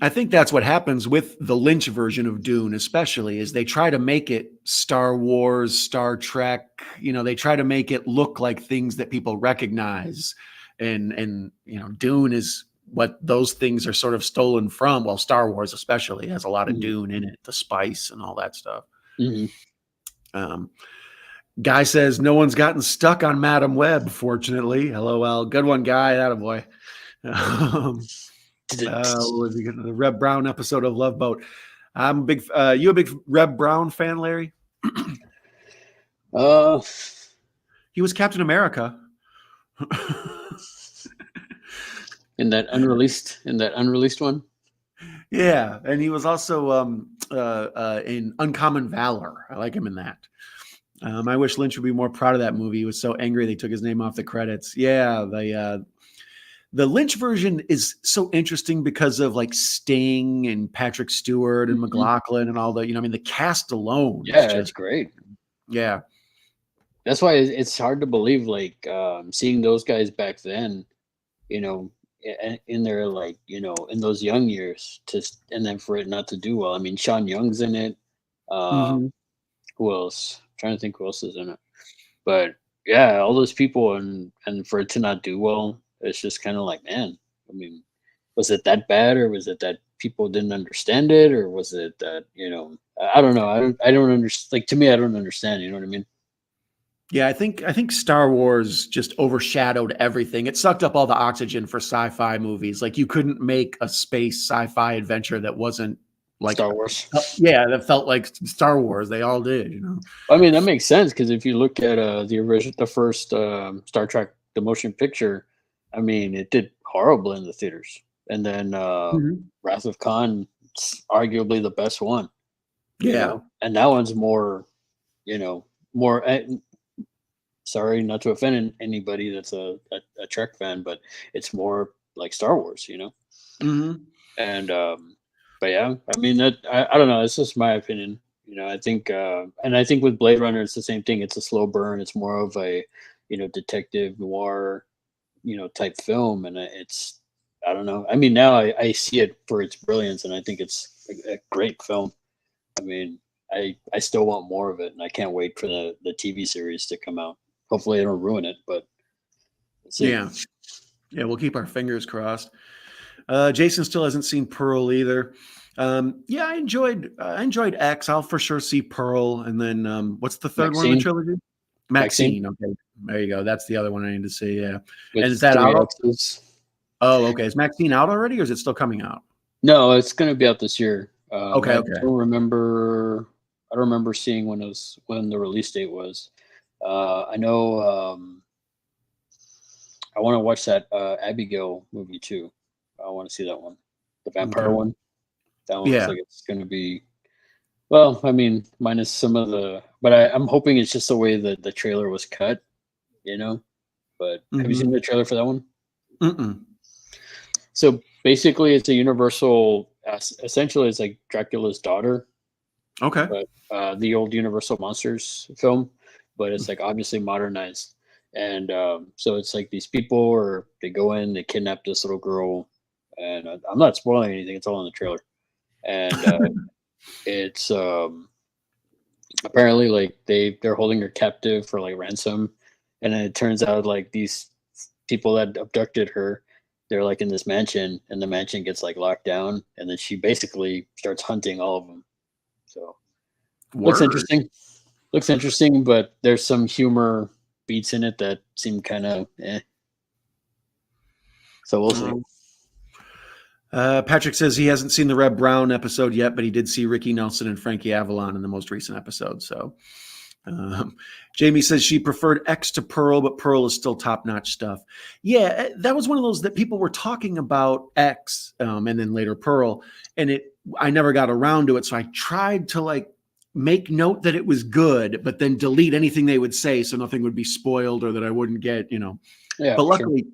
think that's what happens with the Lynch version of Dune, especially, is they try to make it Star Wars, Star Trek. They try to make it look like things that people recognize, and Dune is what those things are sort of stolen from. Well, Star Wars especially has a lot of Dune in it, the spice and all that stuff. Um, Guy says no one's gotten stuck on Madam Web, fortunately. LOL. Good one, Guy. Attaboy. What was he getting? The Reb Brown episode of Love Boat. I'm a big. You a big Reb Brown fan, Larry? He was Captain America. in that unreleased one. Yeah, and he was also in Uncommon Valor. I like him in that. I wish Lynch would be more proud of that movie. He was so angry they took his name off the credits. Yeah, the Lynch version is so interesting because of like Sting and Patrick Stewart and McLaughlin and all the, the cast alone. Yeah, it's great. Yeah. That's why it's hard to believe, like, seeing those guys back then, in their, like, in those young years, and then for it not to do well. I mean, Sean Young's in it. Who else? I'm trying to think who else is in it. But yeah, all those people, and for it to not do well, it's just kind of like, man, I mean, was it that bad, or was it that people didn't understand it, or was it that, I don't know. I don't understand. Like, to me, I don't understand. You know what I mean? Yeah, I think Star Wars just overshadowed everything. It sucked up all the oxygen for sci-fi movies. Like, you couldn't make a space sci-fi adventure that wasn't like Star Wars. Yeah, that felt like Star Wars. They all did, I mean, that makes sense, because if you look at the first Star Trek, the motion picture, I mean, it did horrible in the theaters, and then Wrath of Khan, arguably the best one. Yeah, and that one's more, more. Sorry, not to offend anybody that's a Trek fan, but it's more like Star Wars, And but yeah, I mean, that I don't know. It's just my opinion. I think, and I think with Blade Runner, it's the same thing. It's a slow burn. It's more of a, detective noir, type film, and I don't know. I mean, now I see it for its brilliance, and I think it's a great film. I mean, I still want more of it, and I can't wait for the TV series to come out. Hopefully, they don't ruin it, but let's see. Yeah, we'll keep our fingers crossed. Jason still hasn't seen Pearl either. Yeah, I enjoyed X. I'll for sure see Pearl, and then what's the third one in the trilogy? Maxine. Okay, there you go. That's the other one I need to see. Yeah, With and is that out? X's. Oh, okay. Is Maxine out already, or is it still coming out? No, it's going to be out this year. Okay. I don't remember seeing when the release date was. I know I want to watch that Abigail movie too. I want to see that one, the vampire Okay. one. That one looks Yeah. like it's going to be well. I mean, minus some of the, but I'm hoping it's just the way that the trailer was cut, you know. But have you seen Mm-hmm. the trailer for that one? Mm-mm. So basically, it's a Universal. Essentially, it's like Dracula's daughter, Okay. but the old Universal Monsters film, but it's like obviously modernized. And so it's like these people, or they go in, they kidnap this little girl, and I'm not spoiling anything; it's all in the trailer. And it's apparently like they're holding her captive for like ransom, and then it turns out like these people that abducted her, they're like in this mansion, and the mansion gets like locked down, and then she basically starts hunting all of them. So looks Word. interesting. Looks interesting, but there's some humor beats in it that seem kind of eh. So we'll see. Um, Patrick says he hasn't seen the Reb Brown episode yet, but he did see Ricky Nelson and Frankie Avalon in the most recent episode. So Jamie says she preferred X to Pearl, but Pearl is still top-notch stuff. Yeah, that was one of those that people were talking about X, and then later Pearl, and I never got around to it. So I tried to like make note that it was good, but then delete anything they would say so nothing would be spoiled or that I wouldn't get, Yeah, But for sure. luckily,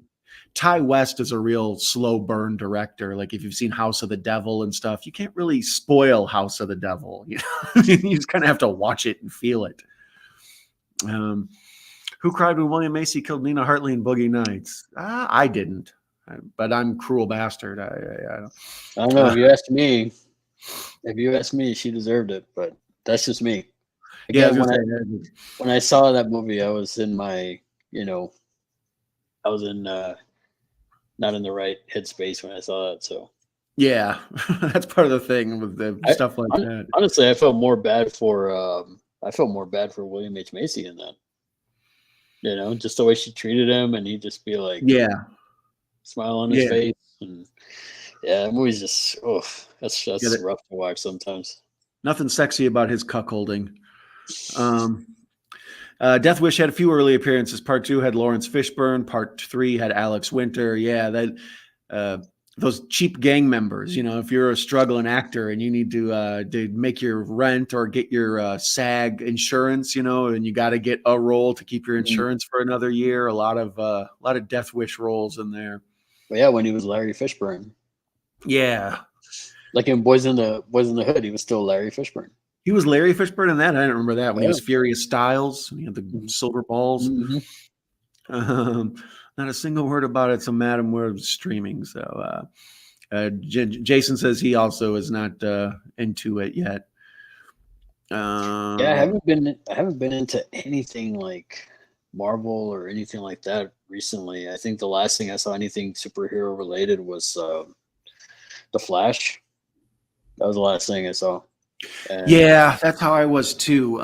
Ty West is a real slow burn director. Like if you've seen House of the Devil and stuff, you can't really spoil House of the Devil. You just kind of have to watch it and feel it. Who cried when William Macy killed Nina Hartley in Boogie Nights? I didn't, but I'm cruel bastard. I don't know. If you ask me, she deserved it, but that's just me. Yeah, Again, when I saw that movie, I was in my, I was in not in the right headspace when I saw that. So yeah, that's part of the thing with the stuff like that. Honestly, I felt more bad for William H. Macy in that. Just the way she treated him, and he'd just be like, Yeah, smile on his face, and yeah, that movie's just that's rough to watch sometimes. Nothing sexy about his cuckolding. Death Wish had a few early appearances. Part 2 had Lawrence Fishburne. Part 3 had Alex Winter. Yeah, those cheap gang members. If you're a struggling actor and you need to make your rent or get your SAG insurance, and you got to get a role to keep your insurance for another year. A lot of Death Wish roles in there. But yeah, when he was Larry Fishburne. Yeah, like in Boys in the Hood, he was still Larry Fishburne. He was Larry Fishburne in that. I didn't remember that when he was Furious Styles. He had the silver balls. Mm-hmm. Not a single word about it. So Madam Web streaming. So Jason says he also is not into it yet. Yeah, I haven't been into anything like Marvel or anything like that recently. I think the last thing I saw anything superhero related was The Flash. That was the last thing I saw. Yeah, that's how I was too.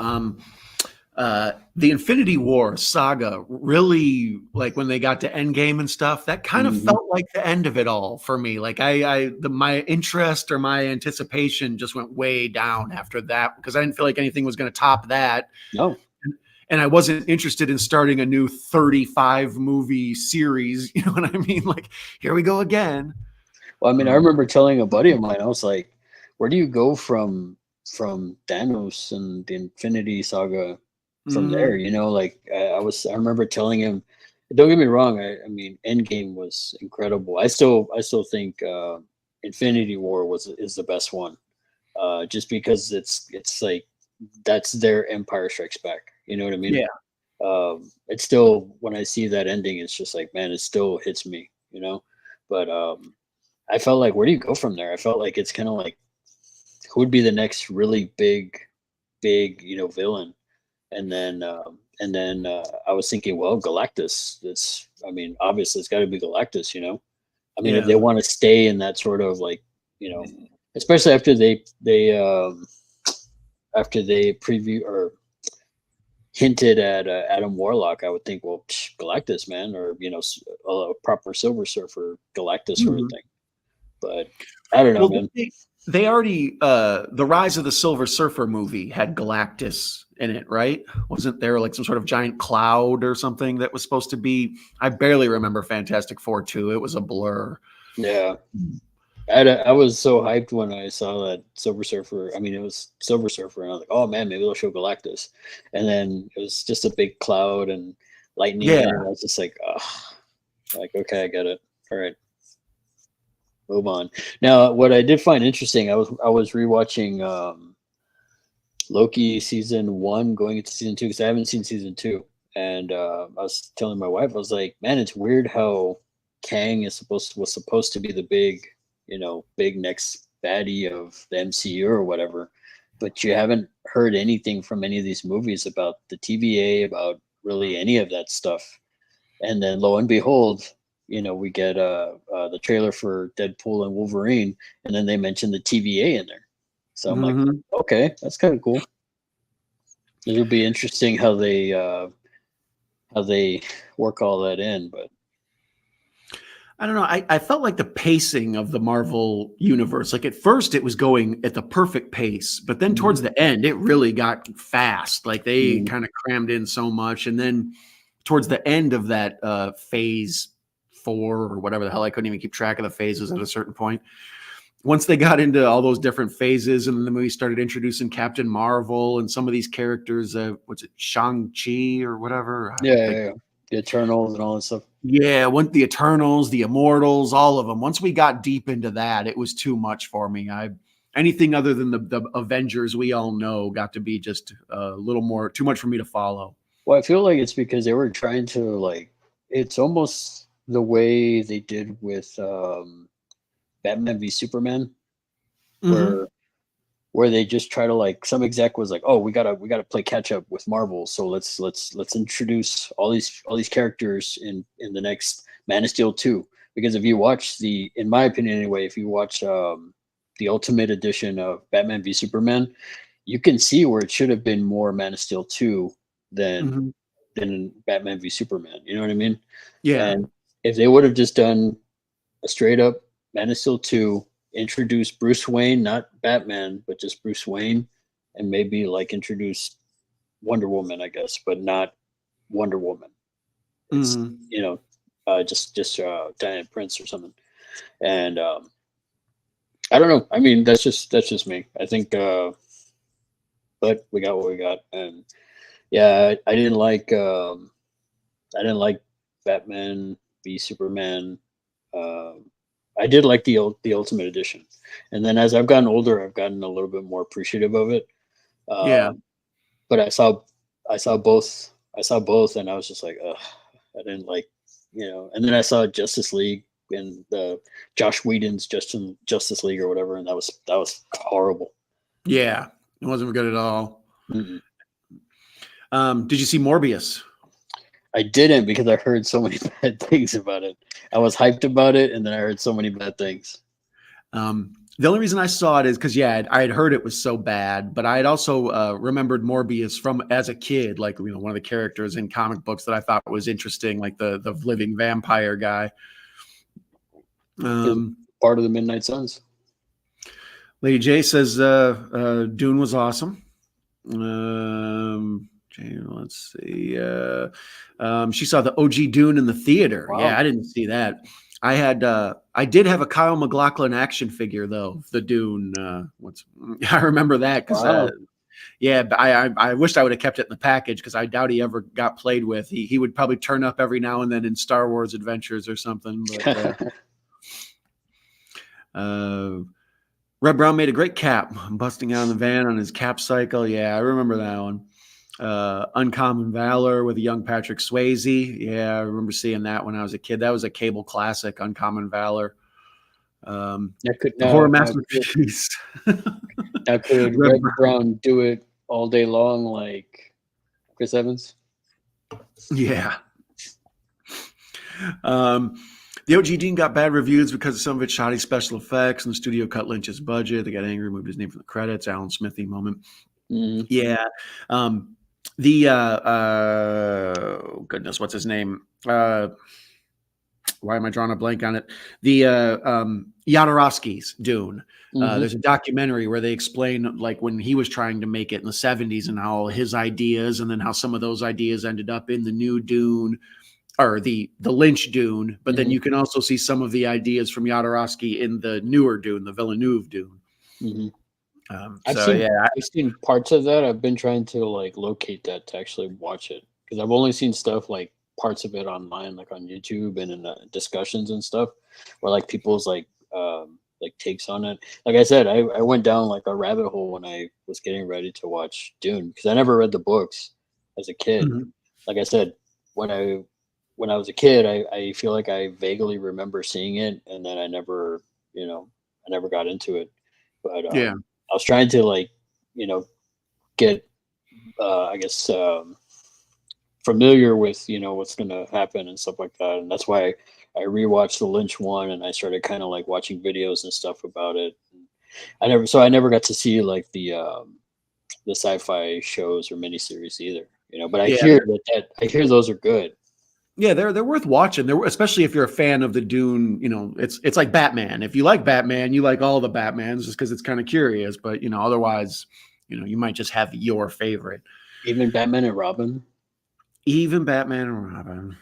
The Infinity War saga really, like when they got to Endgame and stuff, that kind of felt like the end of it all for me. Like my interest or my anticipation just went way down after that because I didn't feel like anything was going to top that. No. And I wasn't interested in starting a new 35 movie series. You know what I mean? Like, here we go again. Well, I mean, I remember telling a buddy of mine, I was like, where do you go from Thanos and the Infinity Saga from there? I remember telling him, don't get me wrong. I mean, Endgame was incredible. I still think Infinity War is the best one, just because it's like that's their Empire Strikes Back. You know what I mean? Yeah. It's still, when I see that ending, it's just like, man, it still hits me. But I felt like, where do you go from there? I felt like it's kind of like, who would be the next really big villain? And then I was thinking, well, Galactus. Obviously it's got to be Galactus. If they want to stay in that sort of like, especially after they preview or hinted at Adam Warlock, I would think, well, Galactus, man, or a proper Silver Surfer Galactus sort of thing. But I don't know, Well, man. they already the Rise of the Silver Surfer movie had Galactus in it, right? Wasn't there like some sort of giant cloud or something that was supposed to be? I barely remember Fantastic Four 2. It was a blur. Yeah. I was so hyped when I saw that Silver Surfer. I mean, it was Silver Surfer, and I was like, "Oh man, maybe they'll show Galactus." And then it was just a big cloud and lightning, Yeah. and I was just like, "Oh, like okay, I get it. All right, move on." Now, what I did find interesting, I was rewatching Loki season 1 going into season 2 because I haven't seen season 2, and I was telling my wife, I was like, "Man, it's weird how Kang was supposed to be the big, big next baddie of the MCU or whatever, but you haven't heard anything from any of these movies about the TVA, about really any of that stuff." And then lo and behold, we get the trailer for Deadpool and Wolverine, and then they mention the TVA in there. So I'm like, Mhm. okay, that's kind of cool. It'll be interesting how they work all that in, but I don't know. I felt like the pacing of the Marvel universe, like at first it was going at the perfect pace, but then Mhm. towards the end, it really got fast. Like they Mhm. kind of crammed in so much. And then towards the end of that phase 4 or whatever the hell, I couldn't even keep track of the phases at a certain point. Once they got into all those different phases and then the movie started introducing Captain Marvel and some of these characters, what's it, Shang-Chi or whatever? I Yeah, think yeah, yeah. The Eternals and all that stuff. yeah, went the Eternals, the Immortals, all of them. Once we got deep into that, it was too much for me. Anything other than the Avengers we all know got to be just a little more too much for me to follow. Well, I feel like it's because they were trying to it's almost the way they did with Batman v Superman, Hmm. where they just try to some exec was like, oh, we gotta play catch up with Marvel, so let's introduce all these characters in the next Man of Steel 2. Because if you watch in my opinion anyway, if you watch the Ultimate Edition of Batman v Superman, you can see where it should have been more Man of Steel 2 than Hmm. Batman v Superman. You know what I mean? Yeah. And if they would have just done a straight up Man of Steel 2, introduce Bruce Wayne, not Batman, but just Bruce Wayne, and maybe introduce Wonder Woman, I guess, but not Wonder Woman. It's Hmm. just Diana Prince or something. And I don't know. I mean, that's just me. I think, but we got what we got, and yeah, I didn't like Batman v Superman. Um, I did like the Ultimate Edition, and then as I've gotten older, I've gotten a little bit more appreciative of it. Yeah. Um, but I saw both, and I was just like, ugh, I didn't like. And then I saw Justice League and the Josh Whedon's Justice League or whatever, and that was horrible. Yeah. It wasn't good at all. Mm-mm. Did you see Morbius? I didn't because I heard so many bad things about it. I was hyped about it, and then I heard so many bad things. The only reason I saw it is because I had heard it was so bad, but I had also remembered Morbius from as a kid, like one of the characters in comic books that I thought was interesting, like the living vampire guy. Is Um, part of the Midnight Suns. Lady J says Dune was awesome. Let's see. She saw the OG Dune in the theater. Yeah, Wow. I didn't see that. I did have a Kyle MacLachlan action figure though. The Dune. I remember that because Wow. yeah, but I wished I would have kept it in the package because I doubt he ever got played with. He would probably turn up every now and then in Star Wars Adventures or something. But uh, Red Brown made a great cap, busting out in the van on his cap cycle. Yeah, I remember that one. Uncommon Valor with a young Patrick Swayze. Yeah, I remember seeing that when I was a kid. That was a cable classic, Uncommon Valor. Now could The horror now now could, masterpiece. now could Red Red Brown. Brown do it all day long like Chris Evans? Yeah. Um, the OG Dean got bad reviews because of some of its shoddy special effects and the studio cut Lynch's budget. They got angry, moved his name from the credits. Alan Smithy moment. Mm. Yeah. The goodness, what's his name? why am I drawing a blank on it? The Jodorowsky's Dune. There's a documentary where they explain like when he was trying to make it in the 70s and how his ideas and then how some of those ideas ended up in the new Dune or the Lynch Dune. But then you can also see some of the ideas from Jodorowsky in the newer Dune, the Villeneuve Dune. I've seen parts of that. I've been trying to like locate that to actually watch it because I've only seen stuff like parts of it online, like on YouTube and in discussions and stuff, where like people's like takes on it. Like I said, I went down like a rabbit hole when I was getting ready to watch Dune because I never read the books as a kid. Like I said, when I was a kid, I feel like I vaguely remember seeing it, and then I never got into it. But I was trying to like get I guess familiar with what's gonna happen and stuff like that, and that's why I rewatched the Lynch one, and I started kind of like watching videos and stuff about it. I never got to see like the sci-fi shows or miniseries either, But I hear I hear those are good. Yeah, they're worth watching. They're especially if you're a fan of the Dune. It's like Batman. If you like Batman, you like all the Batmans just because it's kind of curious. But otherwise, you might just have your favorite. Even Batman and Robin. Even Batman and Robin.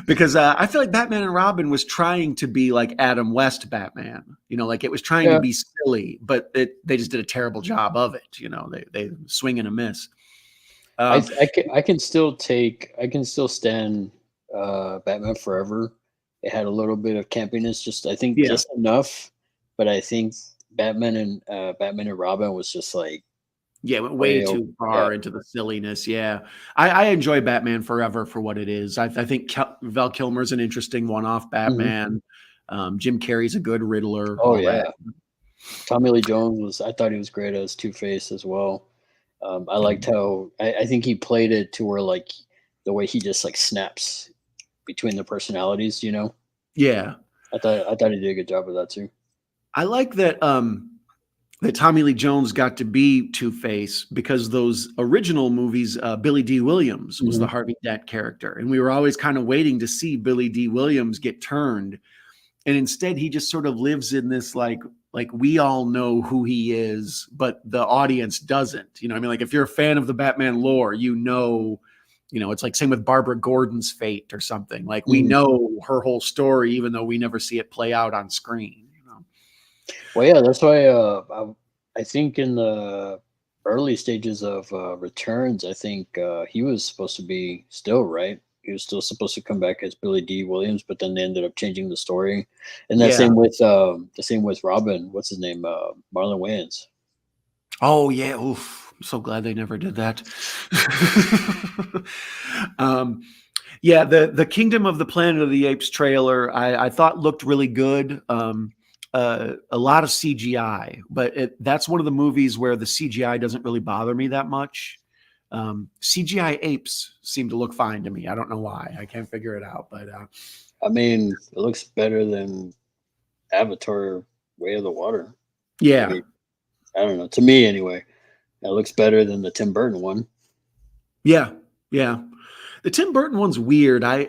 Because I feel like Batman and Robin was trying to be like Adam West Batman. Like it was trying to be silly, but they just did a terrible job of it. They swing and a miss. I can still stand Batman Forever. It had a little bit of campiness, just enough. But I think Batman and Robin was just like went way too far into the silliness. Yeah, I enjoy Batman Forever for what it is. I think Val Kilmer's an interesting one-off Batman. Jim Carrey's a good Riddler. Oh yeah, Tommy Lee Jones I thought he was great as Two-Face as well. I liked how I think he played it to where like the way he just like snaps between the personalities. Yeah, I thought he did a good job of that too. I like that. That Tommy Lee Jones got to be Two-Face because those original movies, Billy D. Williams was the Harvey Dent character. And we were always kind of waiting to see Billy D. Williams get turned. And instead he just sort of lives in this, like we all know who he is, but the audience doesn't, I mean, like if you're a fan of the Batman lore, it's like same with Barbara Gordon's fate or something. Like we know her whole story, even though we never see it play out on screen. Well, yeah, that's why I think in the early stages of Returns, I think he was supposed to be still, right? He was still supposed to come back as Billy D. Williams, but then they ended up changing the story. And the same with Robin. What's his name? Marlon Wayans. Oh yeah, oof! I'm so glad they never did that. Yeah, the Kingdom of the Planet of the Apes trailer I thought looked really good. A lot of CGI, but that's one of the movies where the CGI doesn't really bother me that much. CGI apes seem to look fine to me. I don't know why. I can't figure it out. But I mean, it looks better than Avatar: Way of the Water. Yeah, I don't know. To me, anyway, it looks better than the Tim Burton one. Yeah. The Tim Burton one's weird. I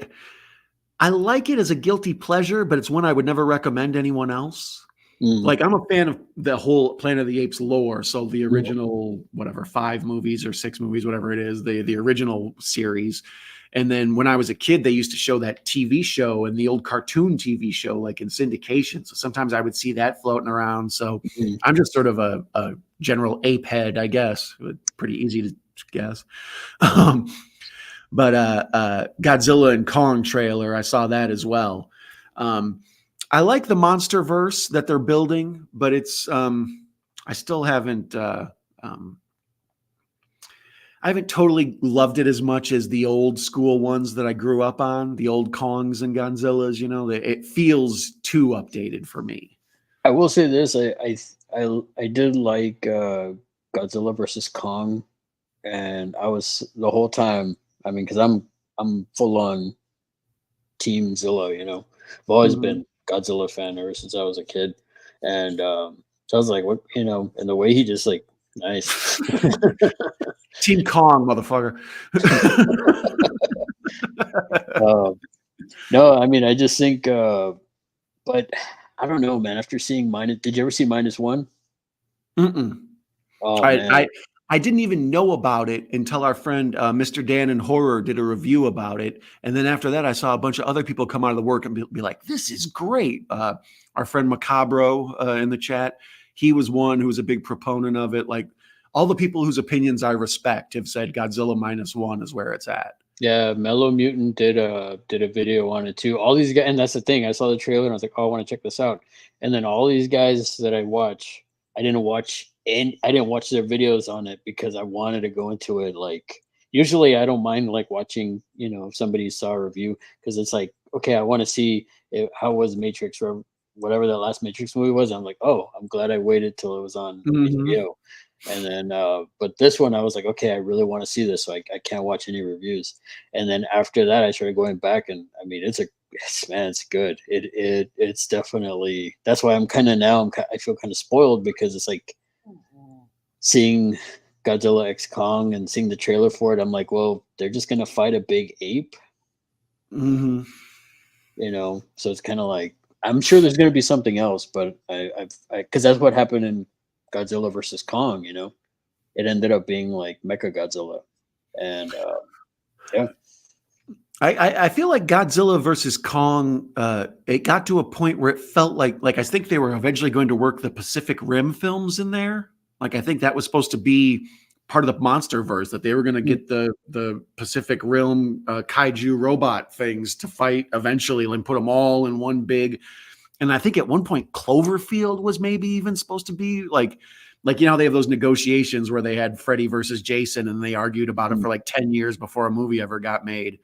like it as a guilty pleasure, but it's one I would never recommend anyone else. Like I'm a fan of the whole Planet of the Apes lore. So the original, 5 movies or 6 movies, whatever it is, the original series. And then when I was a kid, they used to show that TV show and the old cartoon TV show, like in syndication. So sometimes I would see that floating around. So I'm just sort of a general ape head, I guess. Pretty easy to guess. But Godzilla and Kong trailer, I saw that as well. I like the MonsterVerse that they're building, but it's I still haven't I haven't totally loved it as much as the old school ones that I grew up on, the old Kongs and Godzillas. It feels too updated for me. I will say this: I did like Godzilla versus Kong, and I was the whole time. I mean, because I'm full on Team Zilla. I've always been Godzilla fan ever since I was a kid, and so I was like, what, and the way he just like nice Team Kong, motherfucker. Uh, no, I mean, I just think, but I don't know, man. After seeing minus, did you ever see -1? Mm-mm. Oh I man, I I didn't even know about it until our friend Mr. Dan in Horror did a review about it, and then after that, I saw a bunch of other people come out of the work and be like, "This is great." Our friend Macabro in the chat, he was one who was a big proponent of it. Like all the people whose opinions I respect have said Godzilla -1 is where it's at. yeah, Mellow Mutant did a video on it too. All these guys, and that's the thing. I saw the trailer and I was like, oh, I want to check this out. And then all these guys that I watch, I didn't watch their videos on it because I wanted to go into it like. Usually, I don't mind like watching, if somebody saw a review because it's like, okay, I want to see how was Matrix or whatever that last Matrix movie was. I'm like, oh, I'm glad I waited till it was on Mhm. HBO. And then, but this one, I was like, okay, I really want to see this, so I can't watch any reviews. And then after that, I started going back, and I mean, it's good. It's definitely that's why I'm kind of now I feel kind of spoiled because it's like seeing Godzilla X Kong and seeing the trailer for it. I'm like, well, they're just gonna fight a big ape, Mhm. So it's kind of like I'm sure there's gonna be something else, but because that's what happened in Godzilla versus Kong. It ended up being like Mecha Godzilla, and yeah, I feel like Godzilla versus Kong, it got to a point where it felt like I think they were eventually going to work the Pacific Rim films in there. Like I think that was supposed to be part of the monster verse, that they were going to Mm, get the Pacific Rim kaiju robot things to fight eventually and put them all in one big. And I think at one point Cloverfield was maybe even supposed to be like how they have those negotiations where they had Freddy versus Jason and they argued about it mm, for like 10 years before a movie ever got made.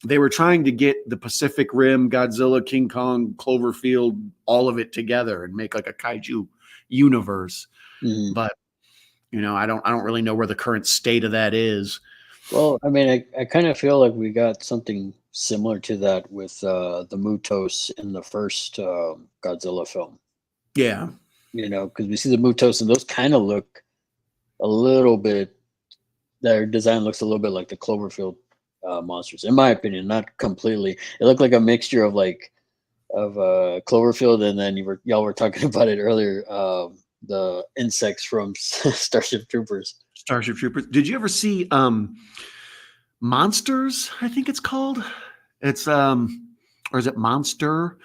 They were trying to get the Pacific Rim, Godzilla, King Kong, Cloverfield, all of it together and make like a kaiju universe. mm. But I don't really know where the current state of that is. Well, I mean, I kind of feel like we got something similar to that with the Mutos in the first Godzilla film. Yeah. Because we see the Mutos and those kind of look a little bit. Their design looks a little bit like the Cloverfield monsters, in my opinion. Not completely. It looked like a mixture of Cloverfield, and then y'all were talking about it earlier. The insects from Starship Troopers. Starship Troopers. Did you ever see Monsters, I think it's called? It's or is it Monster?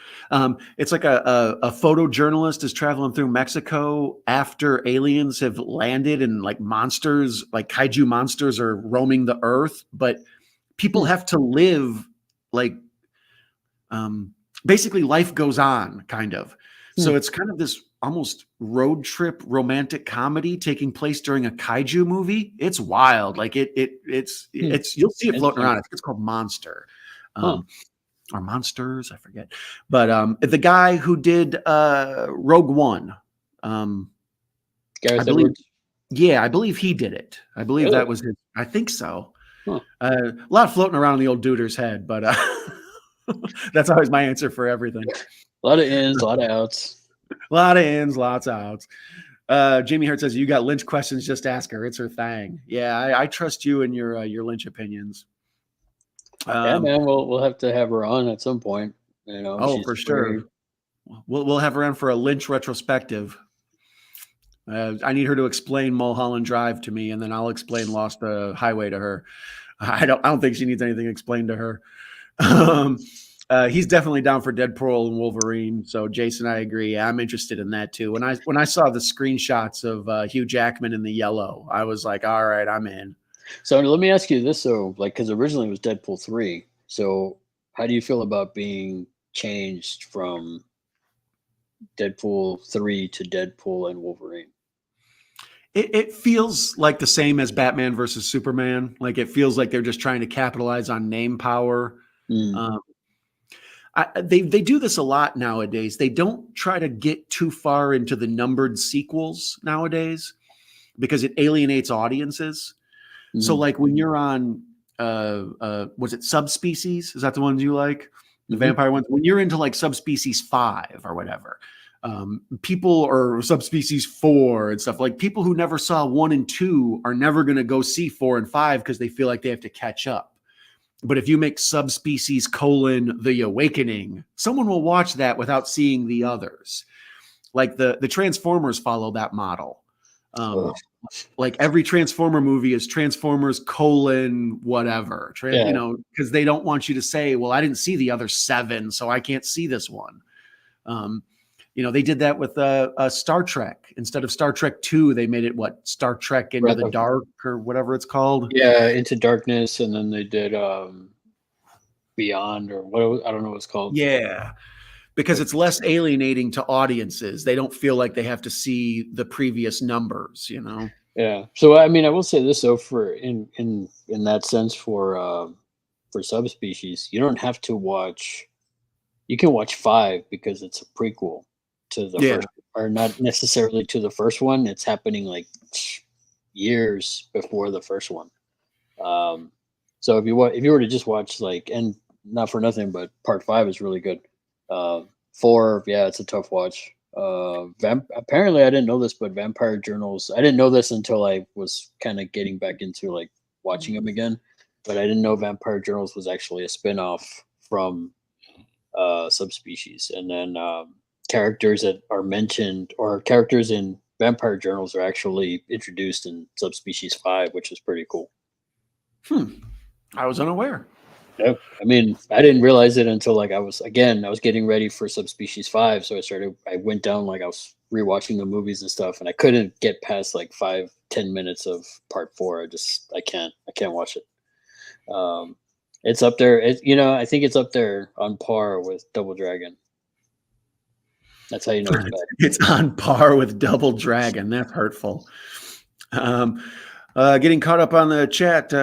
It's like a photojournalist is traveling through Mexico after aliens have landed and like monsters, like kaiju monsters are roaming the earth, but people Hmm. have to live like um basically life goes on kind of. Hmm. So it's kind of this almost road trip romantic comedy taking place during a kaiju movie. It's wild. Like Hmm. it's you'll see it floating Interesting. around. I think it's called Monster. Huh. Um or Monsters, I forget. But the guy who did Rogue One, um I Gareth believe, Edwards. yeah, I believe he did it. I believe Really? that was his. I think so. Huh. A lot floating around in the old duder's head, but that's always my answer for everything. A lot of ins, a lot of outs. A lot of ins, lots of outs. Jamie Hart says, "You got Lynch questions? Just ask her. It's her thing." Yeah, I trust you and your Lynch opinions. Yeah, Um, man. We'll have to have her on at some point. oh, She's for sure. free. We'll have her on for a Lynch retrospective. I need her to explain Mulholland Drive to me, and then I'll explain Lost Highway to her. I don't think she needs anything explained to her. Um, he's definitely down for Deadpool and Wolverine. So Jason, I agree. I'm interested in that too. When I saw the screenshots of Hugh Jackman in the yellow, I was like, all right, I'm in. So let me ask you this, though, like, because originally it was Deadpool 3. So how do you feel about being changed from Deadpool 3 to Deadpool and Wolverine? It feels like the same as Batman versus Superman. Like it feels like they're just trying to capitalize on name power. Mm, Um, they do this a lot nowadays. They don't try to get too far into the numbered sequels nowadays because it alienates audiences. So mm, like when you're on was it Subspecies? Is that the ones you like? The hmm. vampire ones? When you're into like Subspecies 5 or whatever, people or Subspecies 4 and stuff, like people who never saw 1 and 2 are never going to go see 4 and 5 because they feel like they have to catch up. But if you make Subspecies: The Awakening, someone will watch that without seeing the others. Like the Transformers follow that model. Like every Transformer movie is Transformers: whatever, you know, because they don't want you to say, well, I didn't see the other 7, so I can't see this one. You know, they did that with Star Trek. Instead of Star Trek 2, they made it Star Trek Into the Dark or whatever it's called. Yeah, Into Darkness, and then they did Beyond, or what, I don't know what it's called. Yeah, because it's less alienating to audiences. They don't feel like they have to see the previous numbers, you know. Yeah. So I mean, I will say this though, for in that sense, for Subspecies, you don't have to watch. You can watch 5 because it's a prequel to the first, or not necessarily to the first one. It's happening like years before the first one. So if you were to just watch, like, and not for nothing, but part 5 is really good. 4, yeah, it's a tough watch. Apparently I didn't know this, but Vampire Journals, I didn't know this until I was kind of getting back into like watching them again, but I didn't know Vampire Journals was actually a spin-off from Subspecies. And then characters that are mentioned, or characters in Vampire Journals, are actually introduced in Subspecies 5, which is pretty cool. I was unaware. Yeah, I mean, I didn't realize it until like I was getting ready for Subspecies 5, so I went down, like I was rewatching the movies and stuff, and I couldn't get past like 5-10 minutes of part 4. I can't watch it. It's up there. I think it's up there on par with Double Dragon. That's how you know it's bad. It's on par with Double Dragon. That's hurtful. Getting caught up on the chat.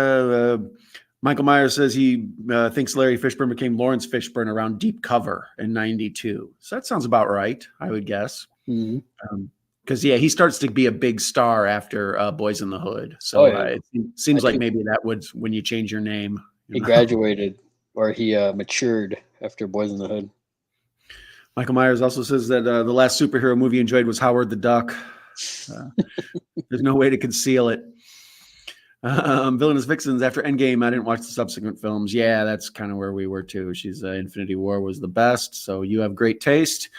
Michael Myers says he thinks Larry Fishburne became Lawrence Fishburne around Deep Cover in '92. So that sounds about right, I would guess. Because he starts to be a big star after Boys in the Hood. So it seems like maybe that would when you change your name. He graduated, or he matured after Boys in the Hood. Michael Myers also says that the last superhero movie he enjoyed was Howard the Duck. There's no way to conceal it. Villainous Vixens, after Endgame, I didn't watch the subsequent films. Yeah, that's kind of where we were too. She's Infinity War was the best, so you have great taste.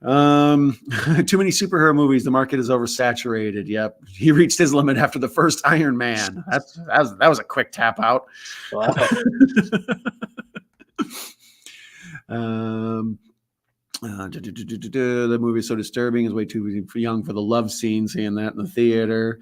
Too many superhero movies. The market is oversaturated. Yep, he reached his limit after the first Iron Man. That was a quick tap out. Wow. The movie is so disturbing. Is way too young for the love scene. Seeing that in the theater.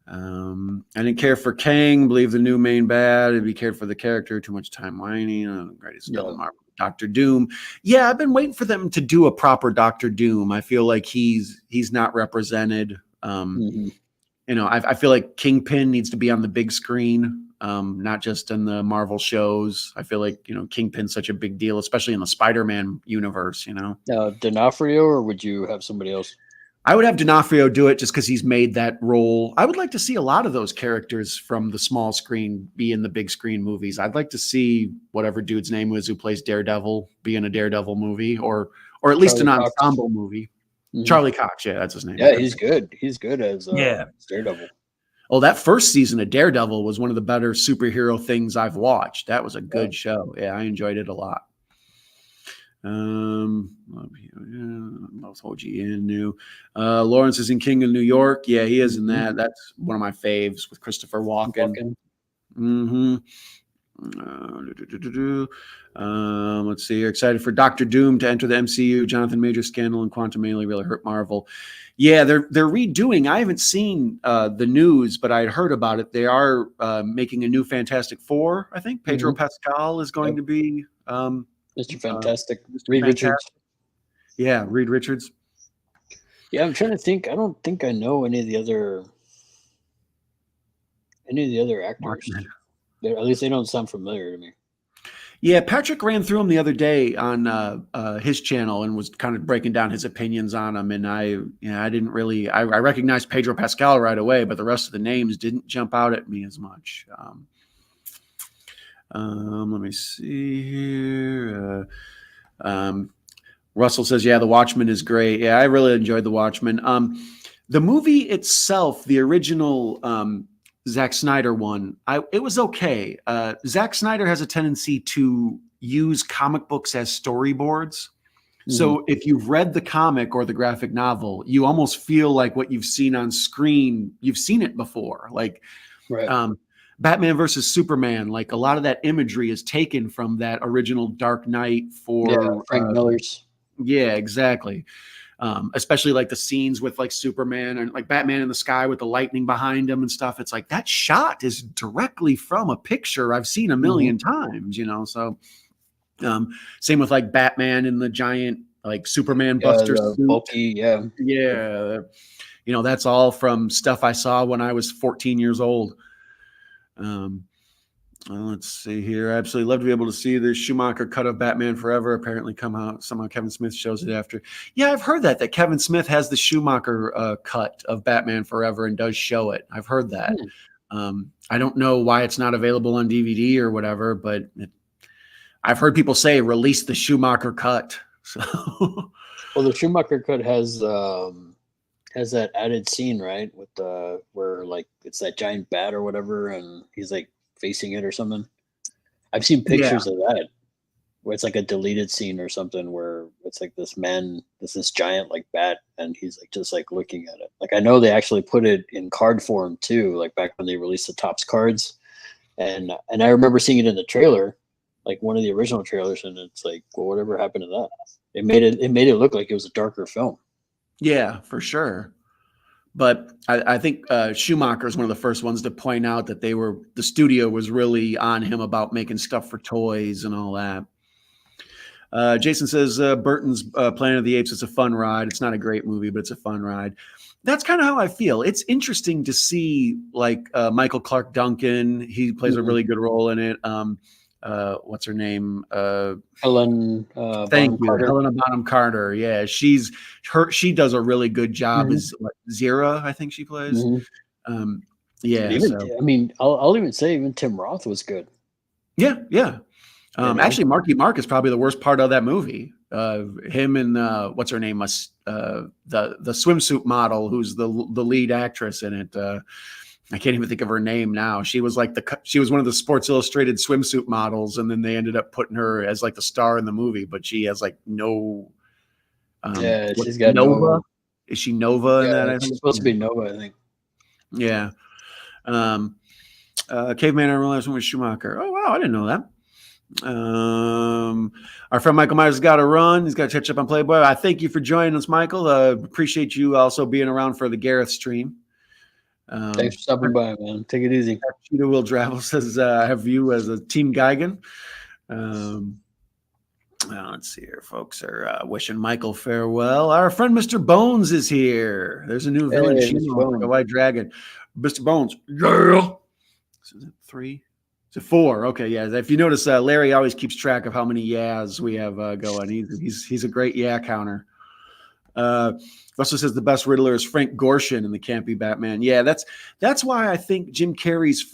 I didn't care for Kang. Believe the new main bad. I'd be cared for the character. Too much time whining. Greatest villain, Marvel. Doctor Doom. Yeah, I've been waiting for them to do a proper Doctor Doom. I feel like he's not represented. I feel like Kingpin needs to be on the big screen, not just in the Marvel shows. I feel like Kingpin's such a big deal, especially in the Spider-Man universe. D'Onofrio, or would you have somebody else? I would have D'Onofrio do it just because he's made that role. I would like to see a lot of those characters from the small screen be in the big screen movies. I'd like to see whatever dude's name was who plays Daredevil be in a Daredevil movie, or at least an ensemble movie. Charlie Cox, yeah, that's his name. Yeah, he's good. He's good as Daredevil. Oh, that first season of Daredevil was one of the better superhero things I've watched. That was a good show. Yeah, I enjoyed it a lot. Lawrence is in King of New York. Yeah, he is in that. That's one of my faves with Christopher Walken. Let's see. You're excited for Doctor Doom to enter the MCU. Jonathan Majors scandal and Quantum really hurt Marvel. Yeah, they're redoing. I haven't seen the news, but I had heard about it. They are making a new Fantastic Four. I think Pedro Pascal is going to be Mr. Fantastic. Reed Richards. Yeah, Reed Richards. Yeah, I'm trying to think. I don't think I know any of the other actors. At least they don't sound familiar to me. Yeah, Patrick ran through him the other day on his channel and was kind of breaking down his opinions on him. And I didn't really. I recognized Pedro Pascal right away, but the rest of the names didn't jump out at me as much. Let me see here. Russell says, yeah, The Watchmen is great. Yeah, I really enjoyed The Watchmen. The movie itself, the original Zack Snyder one. It was okay. Zack Snyder has a tendency to use comic books as storyboards. So if you've read the comic or the graphic novel, you almost feel like what you've seen on screen, you've seen it before. Like Right. Batman versus Superman, like a lot of that imagery is taken from that original Dark Knight Yeah, for Frank Miller's. yeah, exactly. Especially like the scenes with like Superman and like Batman in the sky with the lightning behind him and stuff. It's like that shot is directly from a picture I've seen a million times, you know. So same with like Batman in the giant like Superman Yeah, Buster the suit. bulky. Yeah. Yeah, you know, that's all from stuff I saw when I was 14 years old. Well, let's see here. I absolutely love to be able to see the Schumacher cut of Batman Forever apparently come out. Somehow Kevin Smith shows it after. Yeah, I've heard that Kevin Smith has the Schumacher cut of Batman Forever and does show it. I've heard that. I don't know why it's not available on DVD or whatever, but I've heard people say release the Schumacher cut. So, Well, the Schumacher cut has that added scene, right, with the where like it's that giant bat or whatever, and he's like facing it or something. I've seen yeah, pictures of that where it's like a deleted scene or something where it's like this man, this giant like bat, and he's like just like looking at it. Like I know they actually put it in card form too, like back when they released the Topps cards, and I remember seeing it in the trailer, like one of the original trailers, and it's like, well, whatever happened to that? It made it look like it was a darker film. yeah, for sure. But I think Schumacher is one of the first ones to point out that the studio was really on him about making stuff for toys and all that. Jason says Burton's Planet of the Apes is a fun ride. It's not a great movie, but it's a fun ride. That's kind of how I feel. It's interesting to see like Michael Clark Duncan. He plays a really good role in it. What's her name? Helen Thank Bonham you, Carter. Helena Bonham Carter. Yeah, she does a really good job as Zira, I think she plays. Mhm. Um, And yeah, even, so I mean, I'll even say even Tim Roth was good. yeah. You know, Actually, Marky Mark is probably the worst part of that movie. Him and what's her name? The swimsuit model who's the lead actress in it. I can't even think of her name now. She was like she was one of the Sports Illustrated swimsuit models, and then they ended up putting her as like the star in the movie. But she has like no. yeah, she's got Nova? no. Is she Nova in that? Yeah, I she's think. supposed to be Nova, I think. Yeah. Caveman, I realized with Schumacher. Oh wow, I didn't know that. Our friend Michael Myers has got to run. He's got to catch up on Playboy. I thank you for joining us, Michael. Appreciate you also being around for the Gareth stream. Thanks for stopping by, man. Take it easy. Cheetah Will Travel says, I have you as a Team Geigen. Let's see here. Folks are wishing Michael farewell. Our friend Mr. Bones is here. There's a new villain, Hey, Mr. Shino, Bones. the White Dragon. Mr. Bones. Yeah. Is it 3? Is it 4? Okay, yeah. If you notice, Larry always keeps track of how many yas we have going. He's a great yeah counter. Russell says the best Riddler is Frank Gorshin in the campy Batman. Yeah, that's why I think Jim Carrey's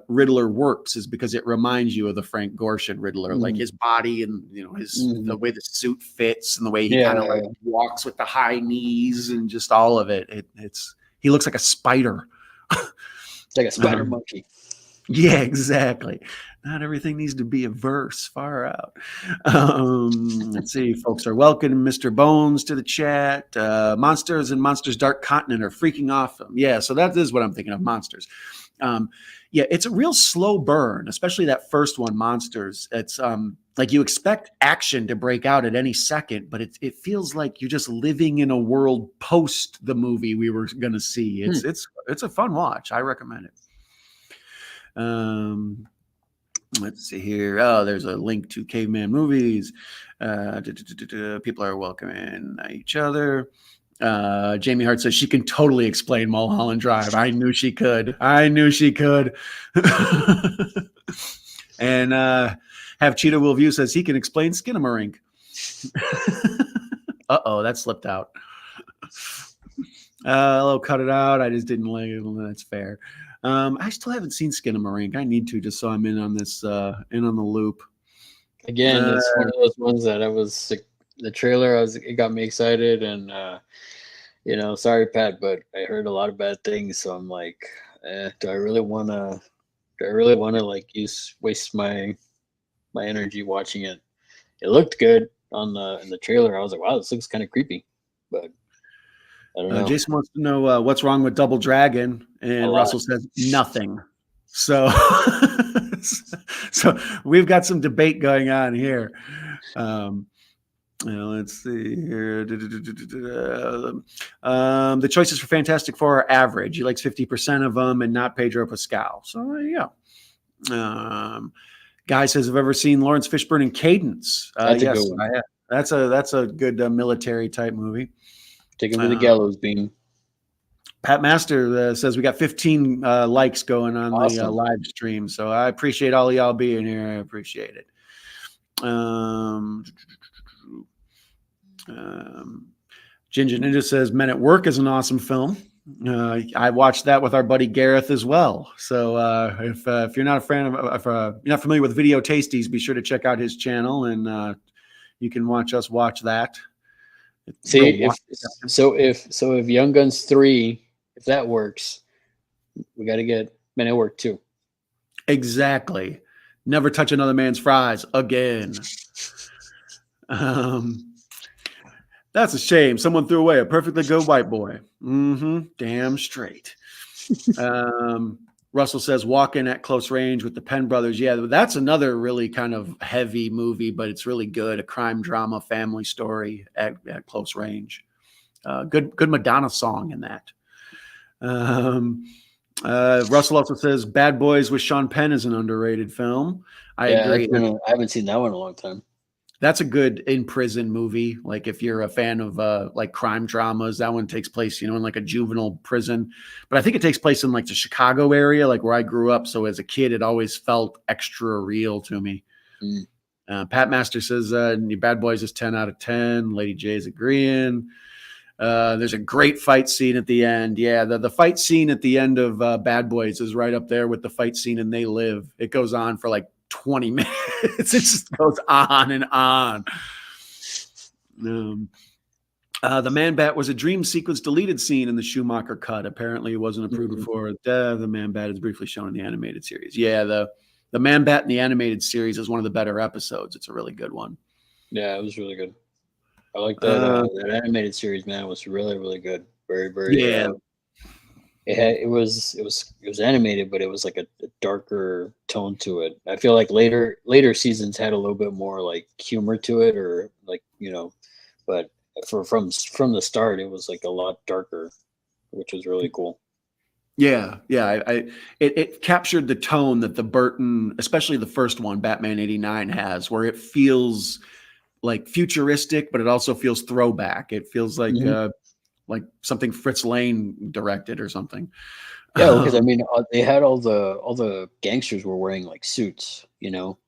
Riddler works, is because it reminds you of the Frank Gorshin Riddler, like his body and the way the suit fits and the way he kind of like walks with the high knees and just all of it. He looks like a spider. It's like a spider monkey. Yeah, exactly. Not everything needs to be a verse. Far out. Let's see. Folks are welcoming Mr. Bones to the chat. Monsters and Monsters Dark Continent are freaking off. Yeah, so that is what I'm thinking of, Monsters. Yeah, it's a real slow burn, especially that first one, Monsters. It's like you expect action to break out at any second, but it feels like you're just living in a world post the movie we were going to see. It's a fun watch. I recommend it. Let's see here. Oh, there's a link to Caveman Movies. People are welcoming each other. Jamie Hart says she can totally explain Mulholland Drive. I knew she could. And Have Cheetah Will View says he can explain Skinamarink. Uh-oh, that slipped out. Hello, cut it out. I just didn't like it. Well, that's fair. I still haven't seen Skinamarink. I need to, just so I'm in on this, in on the loop. Again, it's one of those ones that the trailer. It got me excited, and sorry, Pat, but I heard a lot of bad things, so I'm like, do I really want to? Do I really want to like waste my energy watching it? It looked good on the in the trailer. I was like, wow, this looks kind of creepy, but I don't know. Jason wants to know what's wrong with Double Dragon, A and lot. Russell says nothing. So, so we've got some debate going on here. Let's see here. The choices for Fantastic Four are average. He likes 50% of them, and not Pedro Pascal. So there you go. Guy says, "I've ever seen Lawrence Fishburne in Cadence." That's a Yes, good one. I have. That's a good military type movie. Take him to the gallows beam. Pat Master says we got 15 likes going on the Awesome. live stream, so I appreciate all of y'all being here. I appreciate it. Ginger Ninja says Men at Work is an awesome film. I watched that with our buddy Gareth as well. So if you're not a fan of, if you're not familiar with Video Tasties, be sure to check out his channel, and you can watch us watch that. See, if Young Guns 3, if that works, we got to get Men at Work 2. Exactly. Never touch another man's fries again. That's a shame. Someone threw away a perfectly good white boy. Damn straight. Russell says Walking at Close Range with the Penn brothers. Yeah, that's another really kind of heavy movie, but it's really good. A crime drama family story at close range. Good Madonna song in that. Russell also says Bad Boys with Sean Penn is an underrated film. I agree. I haven't seen that one in a long time. That's a good in prison movie. Like if you're a fan of like crime dramas, that one takes place, in like a juvenile prison. But I think it takes place in like the Chicago area, like where I grew up. So as a kid, it always felt extra real to me. Pat Master says Bad Boys is 10 out of 10. Lady J is agreeing. There's a great fight scene at the end. Yeah, the fight scene at the end of Bad Boys is right up there with the fight scene in They Live. It goes on for like 20 minutes. It just goes on and on. The Man Bat was a dream sequence deleted scene in the Schumacher cut. Apparently it wasn't approved before. The Man Bat is briefly shown in the animated series. Yeah, the Man Bat in the animated series is one of the better episodes. It's a really good one. Yeah, it was really good. I like that. That animated series, man, was really, really good. Very, very. Yeah. It was animated, but it was like a darker tone to it. I feel like later seasons had a little bit more like humor to it, or like but from the start, it was like a lot darker, which was really cool. Yeah. It captured the tone that the Burton, especially the first one, Batman '89, has, where it feels like futuristic, but it also feels throwback. It feels like something Fritz Lang directed or something. Yeah, because I mean, they had all the gangsters were wearing like suits,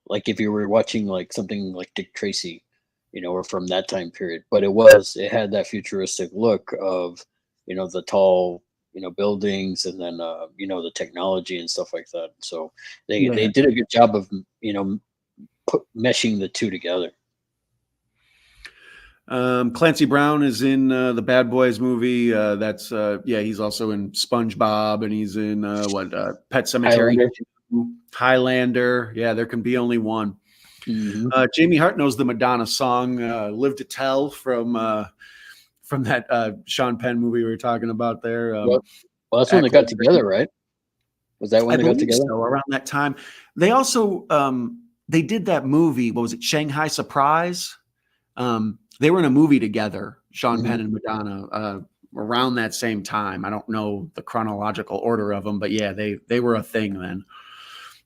like if you were watching like something like Dick Tracy, or from that time period. But it had that futuristic look of, the tall, buildings, and then the technology and stuff like that. So they did a good job of meshing the two together. Clancy Brown is in the Bad Boys movie. He's also in SpongeBob, and he's in Pet Sematary, Highlander. Yeah, There Can Be Only One. Jamie Hart knows the Madonna song "Live to Tell" from that Sean Penn movie we were talking about there. Well, that's when they got together, right? Was that when they got together? So around that time, they also they did that movie. What was it? Shanghai Surprise. They were in a movie together, Sean Penn and Madonna, around that same time. I don't know the chronological order of them, but yeah, they were a thing then.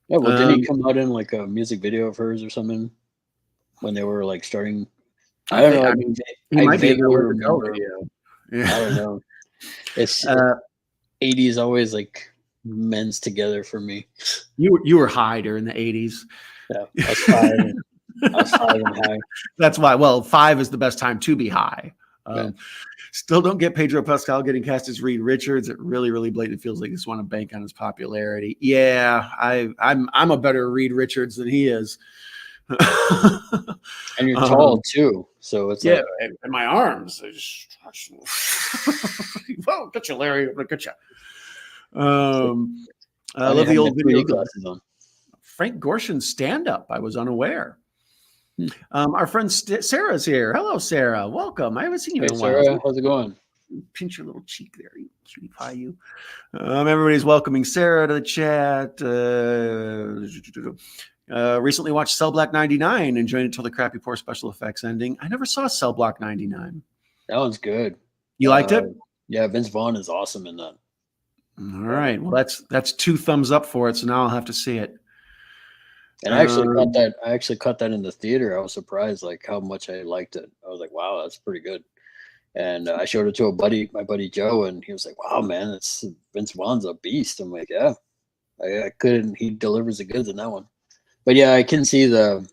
Yeah, well, didn't he come out in like a music video of hers or something when they were like starting? I don't know. I mean, he might be remember. Yeah. I don't know. It's 80s always like men's together for me. You were high during the 80s. Yeah, I was 5 and high. That's why. Well, 5 is the best time to be high. Still don't get Pedro Pascal getting cast as Reed Richards. It really, really blatantly feels like they just want to bank on his popularity. Yeah, I'm a better Reed Richards than he is. And you're tall too, so it's and my arms. Whoa, get you, Larry! I'm gonna get you. I love the old video. Glasses on. Frank Gorshin's stand-up. I was unaware. Hmm. Our friend Sarah's here. Hello, Sarah. Welcome. I haven't seen you in a while. Sarah, how's it going? Pinch your little cheek there, you cutie pie, you. Everybody's welcoming Sarah to the chat. Recently watched Cell Block 99, enjoying it until the crappy poor special effects ending. I never saw Cell Block 99. That one's good. You liked it? Yeah, Vince Vaughn is awesome in that. All right. Well, that's 2 thumbs up for it, so now I'll have to see it. And I actually caught that. I actually caught that in the theater. I was surprised, like how much I liked it. I was like, "Wow, that's pretty good." And I showed it to my buddy Joe, and he was like, "Wow, man, it's Vince Vaughn's a beast." I'm like, "Yeah, I couldn't." He delivers the goods in that one. But yeah, I can see the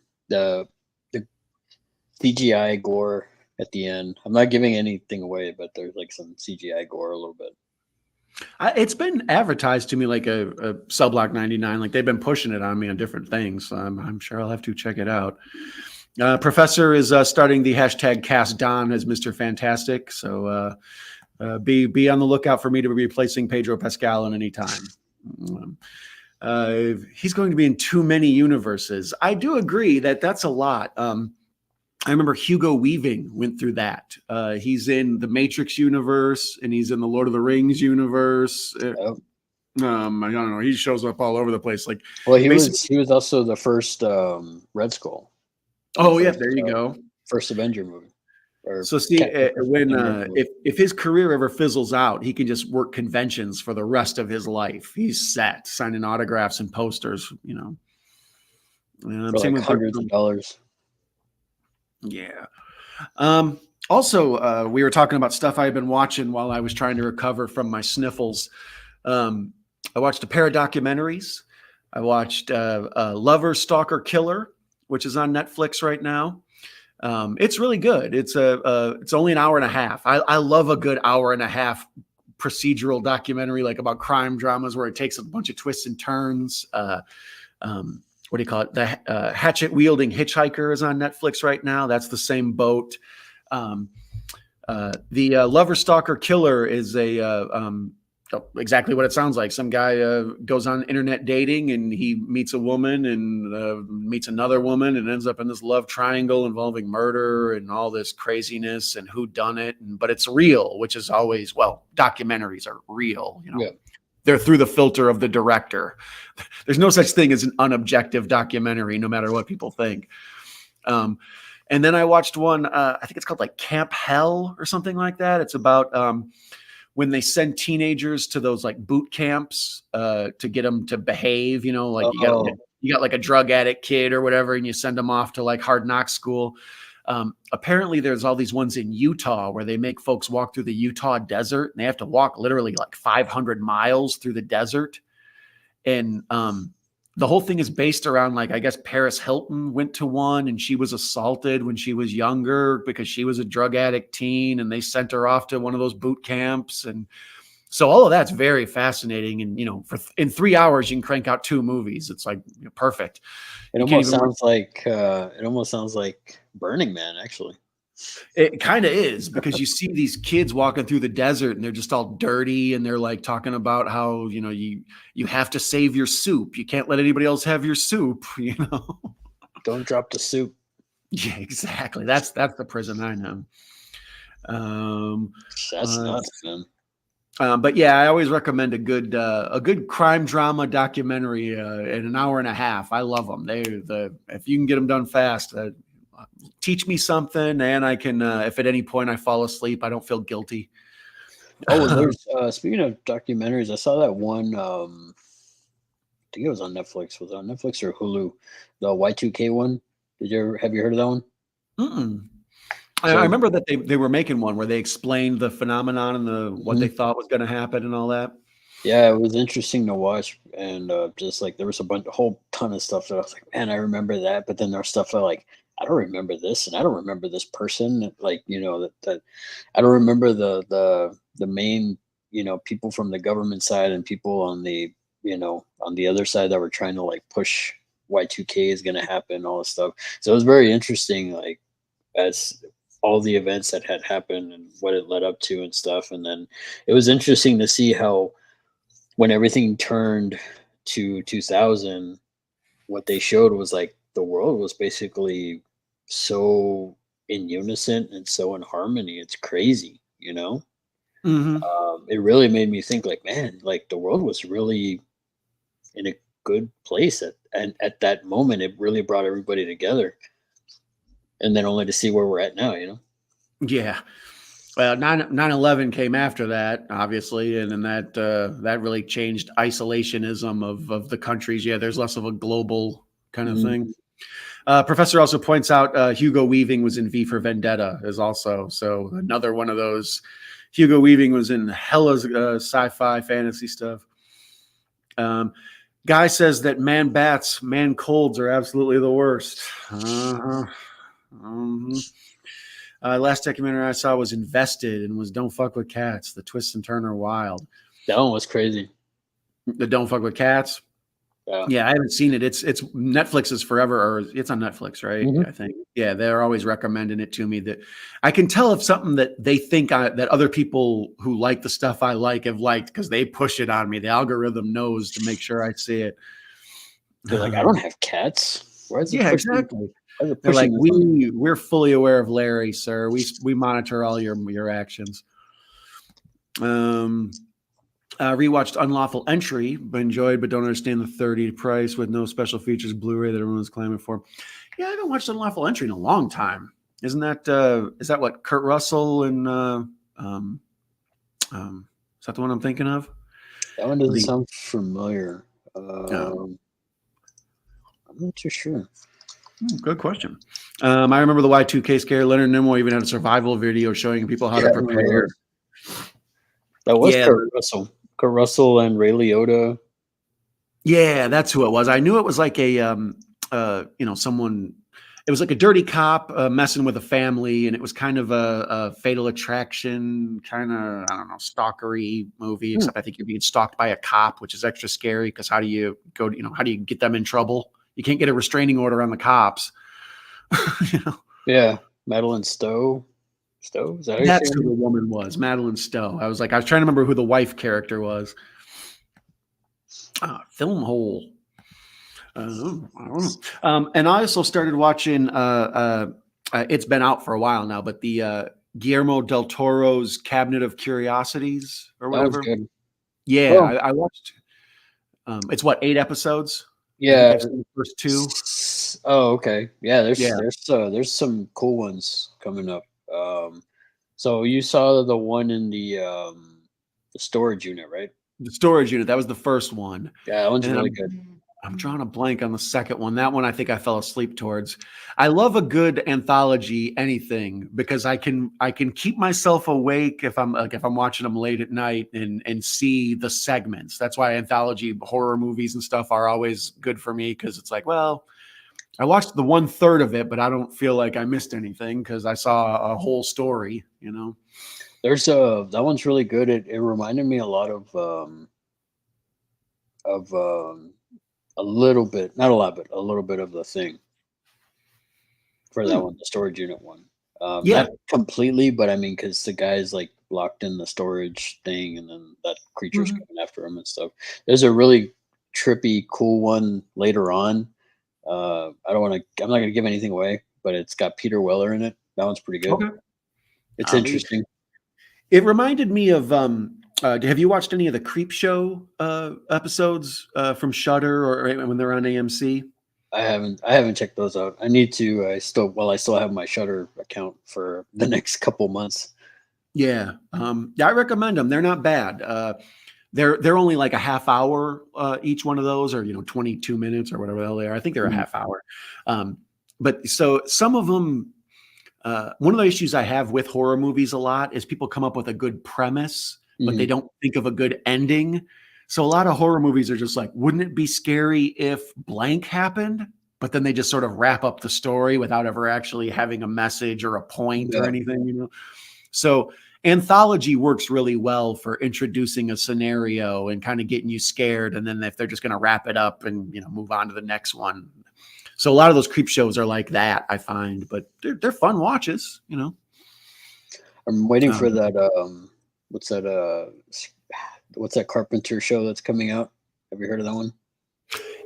CGI gore at the end. I'm not giving anything away, but there's like some CGI gore a little bit. It's been advertised to me like a Cell Block 99. Like they've been pushing it on me on different things. So I'm sure I'll have to check it out. Professor is starting the hashtag Cast Don as Mr. Fantastic. So be on the lookout for me to be replacing Pedro Pascal at any time. He's going to be in too many universes. I do agree that that's a lot. I remember Hugo Weaving went through that. He's in the Matrix universe and he's in the Lord of the Rings universe. Oh. I don't know. He shows up all over the place. Like, well, he was also the first Red Skull. Oh yeah, there you go. First Avenger movie. So see, if his career ever fizzles out, he can just work conventions for the rest of his life. He's set, signing autographs and posters. You know, for like hundreds of dollars. Yeah. Also, we were talking about stuff I had been watching while I was trying to recover from my sniffles. I watched a pair of documentaries. I watched Lover, Stalker, Killer, which is on Netflix right now. It's really good. It's only an hour and a half. I love a good hour and a half procedural documentary, like about crime dramas where it takes a bunch of twists and turns. What do you call it? The hatchet wielding hitchhiker is on Netflix right now. That's the same boat. The Lover, Stalker, Killer is exactly what it sounds like. Some guy goes on internet dating and he meets a woman and meets another woman and ends up in this love triangle involving murder and all this craziness and who done it. But it's real, which is always, well, documentaries are real, you know. Yeah. They're through the filter of the director. There's no such thing as an unobjective documentary, no matter what people think. And then I watched one, I think it's called like Camp Hell or something like that. It's about when they send teenagers to those like boot camps to get them to behave, you know, like you got like a drug addict kid or whatever, and you send them off to like hard knock school. Apparently there's all these ones in Utah where they make folks walk through the Utah desert and they have to walk literally like 500 miles through the desert. And the whole thing is based around, like, I guess Paris Hilton went to one and she was assaulted when she was younger because she was a drug addict teen and they sent her off to one of those boot camps. And so all of that's very fascinating. And, you know, in 3 hours, you can crank out 2 movies. It's like perfect. It almost sounds like Burning Man, actually. It kind of is, because you see these kids walking through the desert and they're just all dirty and they're like talking about how, you know, you have to save your soup. You can't let anybody else have your soup, you know. Don't drop the soup. Yeah, exactly. That's the prison I know. That's nuts, man. But yeah, I always recommend a good crime drama documentary in an hour and a half. I love them. If you can get them done fast, teach me something, and I can. If at any point I fall asleep, I don't feel guilty. Oh, there's speaking of documentaries, I saw that one. I think it was on Netflix. Was it on Netflix or Hulu? The Y2K one. Have you heard of that one? Mm-mm. I remember that they were making one where they explained the phenomenon and what they thought was going to happen and all that. Yeah, it was interesting to watch, and just like there was a whole ton of stuff that I was like, man, I remember that. But then there's stuff I don't remember this, and I don't remember this person. Like, you know, that I don't remember the main, you know, people from the government side and people on the, you know, on the other side that were trying to like push Y2K is going to happen, all this stuff. So it was very interesting, like, as all the events that had happened and what it led up to and stuff. And then it was interesting to see how when everything turned to 2000, what they showed was like the world was basically so in unison and so in harmony. It's crazy, you know. Hmm. It really made me think, like, man, like the world was really in a good place and at that moment. It really brought everybody together, and then only to see where we're at now, you know. Yeah. Well, 9/11 came after that, obviously, and then that really changed isolationism of the countries. Yeah, there's less of a global kind of thing. Mhm. Professor also points out Hugo Weaving was in V for Vendetta, is also so another one of those. Hugo Weaving was in hella sci-fi fantasy stuff. Um, Guy says that man bats, man colds are absolutely the worst. Uh-huh. Mhm. Last documentary I saw was Invested and was Don't Fuck with Cats. The twists and turn are wild. That one was crazy. The Don't Fuck with Cats. Yeah. Yeah, I haven't seen it. It's Netflix is forever, or it's on Netflix, right? Mhm. I think. Yeah, they're always recommending it to me. That I can tell if something that they think that other people who like the stuff I like have liked because they push it on me. The algorithm knows to make sure I see it. They're like, I don't have cats. Why is it Yeah, pushing? exactly. Why is it They're like, pushing this on me? we're fully aware of Larry, sir. We monitor all your actions. Rewatched Unlawful Entry, but enjoyed, but don't understand the 30 price with no special features Blu-ray that everyone's claiming for. Yeah, I haven't watched Unlawful Entry in a long time. Isn't that is that what Kurt Russell and um, is that the one I'm thinking of? That one doesn't The sound familiar. uh, I'm not too sure. Good question. I remember the Y2K scare. Leonard Nimoy even had a survival video showing people how to prepare. That was Yeah, Kurt Russell. Kurt Russell and Ray Liotta. yeah, that's who it was. I knew it was like a someone. It was like a dirty cop messing with a family, and it was kind of a Fatal Attraction kind of, I don't know, stalkery movie. Hmm. Except I think you're being stalked by a cop, which is extra scary because how do you go? How do you get them in trouble? You can't get a restraining order on the cops. you know, Yeah, Madeline Stowe. Stowe, is that how you say that's her who the name? woman was, Madeline Stowe. I was trying to remember who the wife character was. Film hole. I don't know. And I also started watching. It's been out for a while now, but the Guillermo del Toro's Cabinet of Curiosities or That one's whatever. good. Yeah, Oh, I watched. It's what, 8 episodes? I think yeah. I've seen the first two. Oh, okay. Yeah, Yeah, there's some cool ones coming up. So you saw the one in the storage unit, right? the storage unit. That was the first one, Yeah, that one's and really I'm good. I'm drawing a blank on the second one. That one I think I fell asleep towards. I love a good anthology anything because I can keep myself awake if I'm watching them late at night and see the segments. That's why anthology horror movies and stuff are always good for me because it's like, well, I watched the 1/3 of it, but I don't feel like I missed anything because I saw a whole story. There's that one's really good. It reminded me a lot of a little bit, not a lot, but a little bit of the thing for that Hmm. one, the storage unit one. Yeah. Not completely, but I mean, because the guy's like locked in the storage thing, and then that creature's Mhm. coming after him and stuff. There's a really trippy, cool one later on. I don't want to. I'm not going to give anything away, but it's got Peter Weller in it. That one's pretty good. Okay. It's I'll be. interesting. It reminded me of have you watched any of the Creep Show episodes from Shudder or when they're on AMC? I haven't checked those out. I need to. I still have my Shutter account for the next couple months. Yeah. Yeah, I recommend them. They're not bad. They're only like a half hour each one of those, or 22 minutes or whatever the hell they are. I think they're a Mhm. half hour. But so some of them, one of the issues I have with horror movies a lot is people come up with a good premise, but they Mhm. don't think of a good ending. So a lot of horror movies are just like, wouldn't it be scary if blank happened? But then they just sort of wrap up the story without ever actually having a message or a point or Yeah. anything. So anthology works really well for introducing a scenario and kind of getting you scared. And then if they're just going to wrap it up and move on to the next one. So a lot of those creep shows are like that, I find, but they're fun watches. I'm waiting for Um, that. What's that? what's that Carpenter show that's coming out? Have you heard of that one?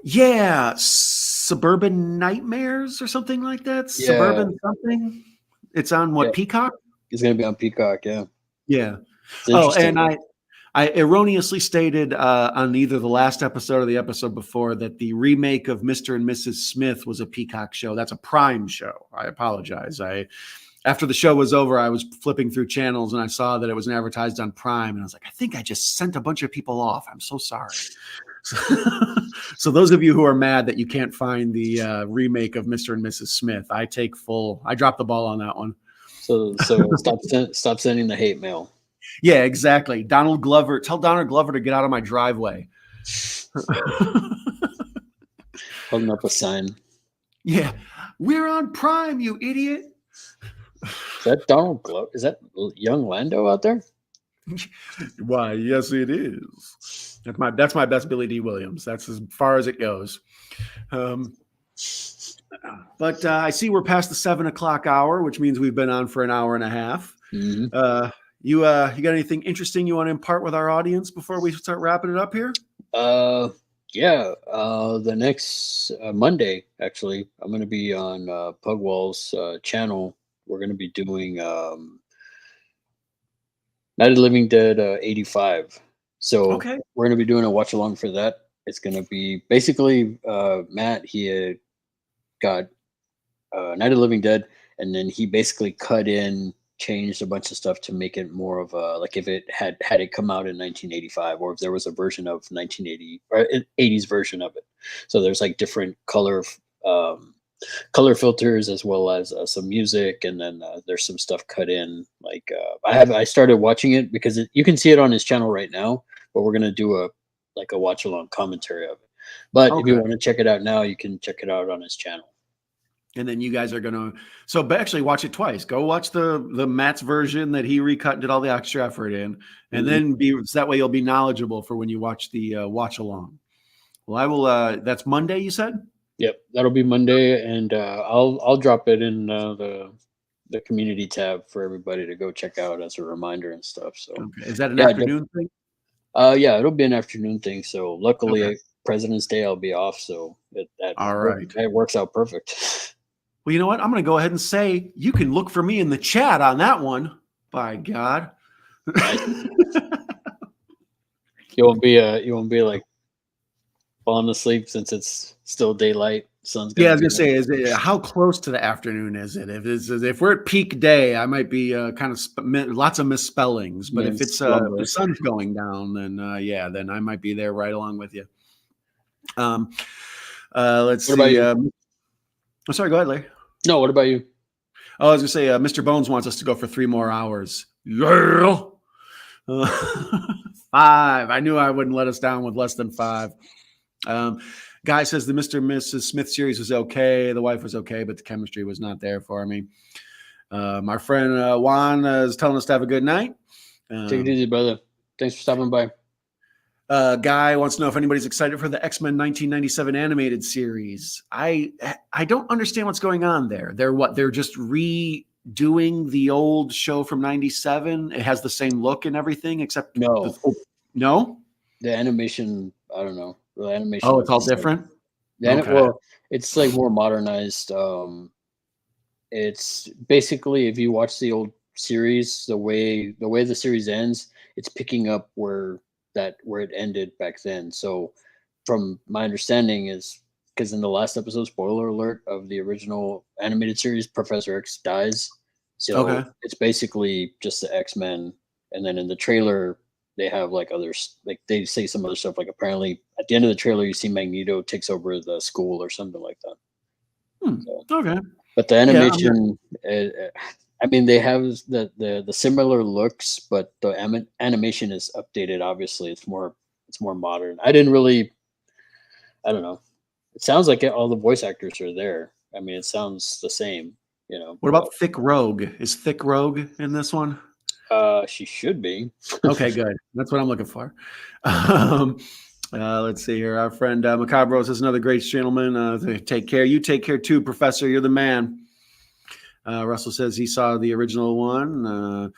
Yeah, Suburban Nightmares or something like that. Yeah. Suburban something. It's on what, Yeah. Peacock? It's gonna be on Peacock. Yeah. Yeah. It's Oh, interesting. and I erroneously stated on either the last episode or the episode before that the remake of Mr. and Mrs. Smith was a Peacock show. That's a Prime show. I apologize. After the show was over, I was flipping through channels and I saw that it was advertised on Prime, and I was like, I think I just sent a bunch of people off. I'm so sorry. So those of you who are mad that you can't find the remake of Mr. and Mrs. Smith, I dropped the ball on that one. So stop sending the hate mail. Yeah, exactly. Tell Donald Glover to get out of my driveway. Holding up a sign. Yeah, we're on Prime, you idiot. Is that Donald Glover? Is that young Lando out there? Why, yes, it is. That's my best Billy D. Williams. That's as far as it goes. But I see we're past the 7 o'clock hour, which means we've been on for an hour and a half. Mm-hmm. You got anything interesting you want to impart with our audience before we start wrapping it up here? Yeah. The next Monday, actually, I'm going to be on Pugwall's channel. We're going to be doing Night of the Living Dead 85. So we're going to be doing a watch along for that. It's going to be basically Matt. He had got Night of the Living Dead, and then he basically changed a bunch of stuff to make it more of a, like, if it had it come out in 1985, or if there was a version of 1980 or 80s version of it. So there's like different color filters, as well as some music, and then there's some stuff cut in. Like I started watching it because you can see it on his channel right now, but we're gonna do a watch along commentary of it. But if you want to check it out now, you can check it out on his channel. And then you guys are gonna actually watch it twice. Go watch the Matt's version that he recut and did all the extra effort in, and then that way you'll be knowledgeable for when you watch the watch along. Well, I will. That's Monday, you said. Yep, that'll be Monday, and I'll drop it in the community tab for everybody to go check out as a reminder and stuff. So is that an afternoon thing? Yeah, it'll be an afternoon thing. So luckily, President's Day I'll be off, so it works out perfect. Well, you know what? I'm going to go ahead and say you can look for me in the chat on that one. By God, you won't be like falling asleep since it's still daylight. Sun's I was going to say, how close to the afternoon is it? If we're at peak day, I might be kind of lots of misspellings. But if it's the sun's going down, then then I might be there right along with you. Let's see. What about you? I'm sorry. Go ahead, Larry. No, what about you? Oh, I was going to say, Mr. Bones wants us to go for 3 more hours. Yeah. 5. I knew I wouldn't let us down with less than 5. Guy says the Mr. and Mrs. Smith series was okay. The wife was okay, but the chemistry was not there for me. My friend Juan is telling us to have a good night. Take it easy, brother. Thanks for stopping by. Guy wants to know if anybody's excited for the X-Men 1997 animated series. I don't understand what's going on there. They're just redoing the old show from 97. It has the same look and everything, except no. The animation, I don't know. The animation. Oh, it's all different. Well, it's like more modernized. It's basically, if you watch the old series, the way the series ends, it's picking up where it ended back then. So from my understanding is, because in the last episode, spoiler alert, of the original animated series, Professor X dies. So it's basically just the X-Men. And then in the trailer, they have like others, like they say some other stuff. Like apparently at the end of the trailer, you see Magneto takes over the school or something like that. So, but the animation, I mean, they have the similar looks, but the animation is updated. Obviously, it's more modern. I don't know. It sounds like all the voice actors are there. I mean, it sounds the same. What about Thick Rogue? Is Thick Rogue in this one? She should be. Okay, good. That's what I'm looking for. Let's see here. Our friend Macabros is another great gentleman. Take care. You take care too, Professor. You're the man. Russell says he saw the original one.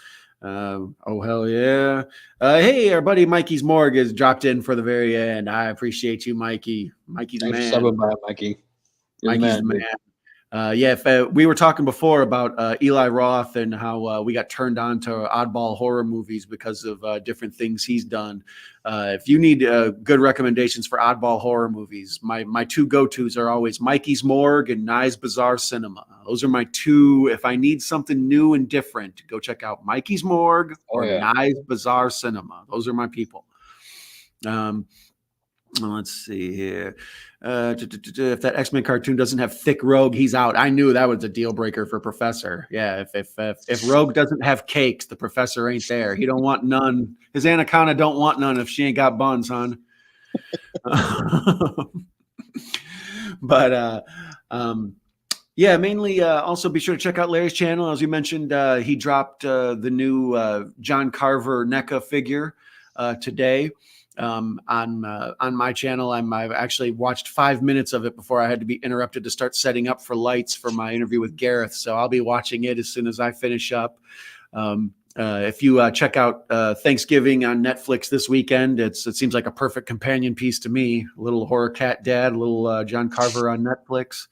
Oh hell yeah! Hey, our buddy Mikey's Morgue has dropped in for the very end. I appreciate you, Mikey. Mikey's the Thanks for man. stopping by, Mikey. You're Mikey's the man. Yeah, if, we were talking before about Eli Roth and how we got turned on to oddball horror movies because of different things he's done. If you need good recommendations for oddball horror movies, my two go-tos are always Mikey's Morgue and Nye's Bizarre Cinema. Those are my two. If I need something new and different, go check out Mikey's Morgue or Nye's Bizarre Cinema. Those are my people. Let's see here. If that X-Men cartoon doesn't have thick Rogue, he's out. I knew that was a deal breaker for Professor. Yeah, if Rogue doesn't have cakes, the Professor ain't there. He don't want none. His Anaconda don't want none if she ain't got buns, hon. But yeah, mainly also be sure to check out Larry's channel. As you mentioned, he dropped the new John Carver NECA figure today. On my channel. I've actually watched 5 minutes of it before I had to be interrupted to start setting up for lights for my interview with Gareth. So I'll be watching it as soon as I finish up. If you check out Thanksgiving on Netflix this weekend, it seems like a perfect companion piece to me. A little horror cat dad, a little John Carver on Netflix.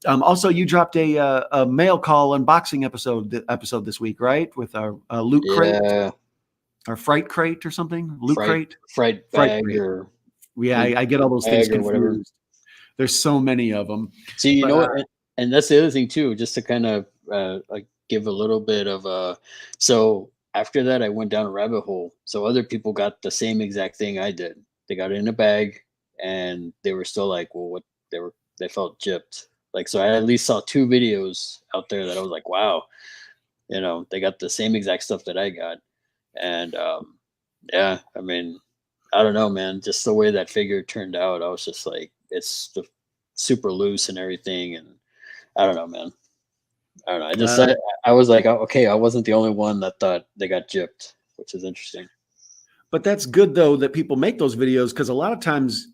Also, you dropped a mail call unboxing episode this week, right? With our Loot Crate. Or Fright Crate or something? Loot Crate? Fright Bag crate. Or... Yeah, I get all those things confused. There's so many of them. See, you know what? And that's the other thing, too, just to kind of like give a little bit of so after that, I went down a rabbit hole. So other people got the same exact thing I did. They got it in a bag, and they were still like, well, what they felt gypped. Like, so I at least saw 2 videos out there that I was like, wow, they got the same exact stuff that I got. And yeah, I mean, I don't know, man, just the way that figure turned out, I was just like, it's super loose and everything. And I don't know, man. I don't know. I just I was like, okay, I wasn't the only one that thought they got gypped, which is interesting. But that's good, though, that people make those videos, because a lot of times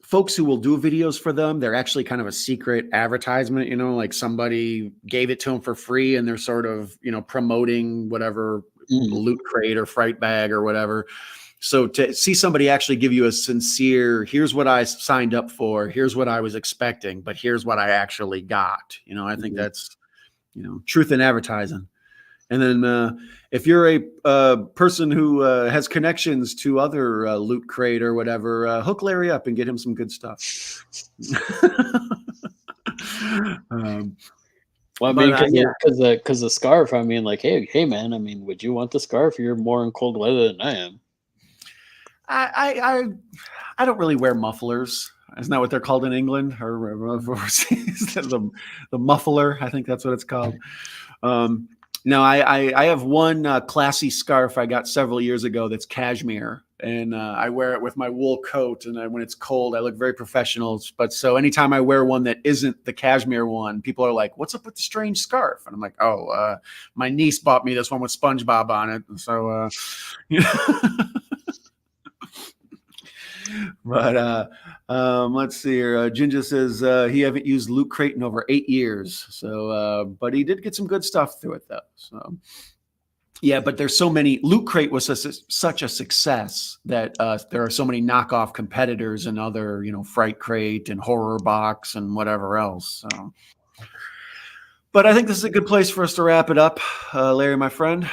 folks who will do videos for them, they're actually kind of a secret advertisement, like somebody gave it to them for free and they're sort of, promoting whatever Loot Crate or Fright Bag or whatever. So to see somebody actually give you a sincere, here's what I signed up for, here's what I was expecting, but here's what I actually got. I think that's, truth in advertising. And then if you're a person who has connections to other Loot Crate or whatever, hook Larry up and get him some good stuff. Well, I mean, because the scarf, I mean, like, hey, man, I mean, would you want the scarf? You're more in cold weather than I am. I don't really wear mufflers. Isn't that what they're called in England? Or the muffler, I think that's what it's called. No, I have one classy scarf I got several years ago that's cashmere, and I wear it with my wool coat, and when it's cold, I look very professional. But so anytime I wear one that isn't the cashmere one, people are like, what's up with the strange scarf? And I'm like, oh, my niece bought me this one with SpongeBob on it. So, But let's see here. Ginger says he haven't used Loot Crate in over 8 years. So, but he did get some good stuff through it, though. So, yeah, but there's so many. Loot Crate was such a success that there are so many knockoff competitors and other, Fright Crate and Horror Box and whatever else. So. But I think this is a good place for us to wrap it up, Larry, my friend.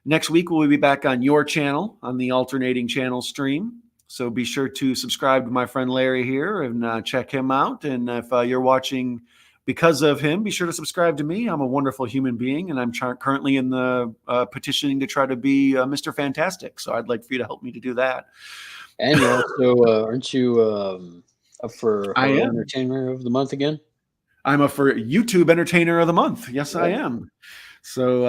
Next week, we'll be back on your channel on the alternating channel stream. So be sure to subscribe to my friend Larry here and check him out. And if you're watching because of him, be sure to subscribe to me. I'm a wonderful human being, and I'm currently in the petitioning to try to be Mr. Fantastic. So I'd like for you to help me to do that. And also, aren't you up for Entertainer of the Month again? I'm up for YouTube Entertainer of the Month. Yes, I am. So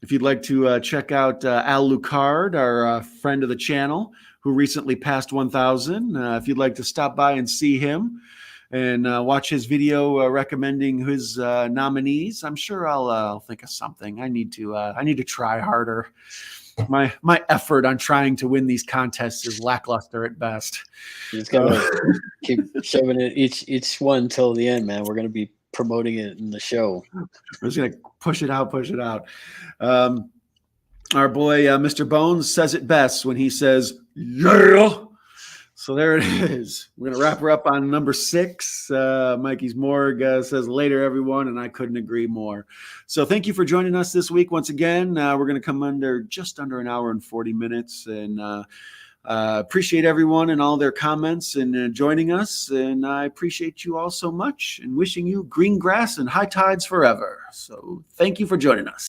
if you'd like to check out Al Lucard, our friend of the channel, who recently passed 1,000, if you'd like to stop by and see him and watch his video recommending his nominees, I'm sure I'll think of something. I need to try harder. My effort on trying to win these contests is lackluster at best. You just gotta keep shoving it each one till the end, man. We're gonna be promoting it in the show. We're just gonna push it out, push it out. Our boy Mr. Bones says it best when he says, "Yeah." So there it is. We're gonna wrap her up on number 6. Mikey's Morgue says, "Later, everyone," and I couldn't agree more. So thank you for joining us this week once again. We're gonna come under just under an hour and 40 minutes, and appreciate everyone and all their comments and joining us. And I appreciate you all so much, and wishing you green grass and high tides forever. So thank you for joining us.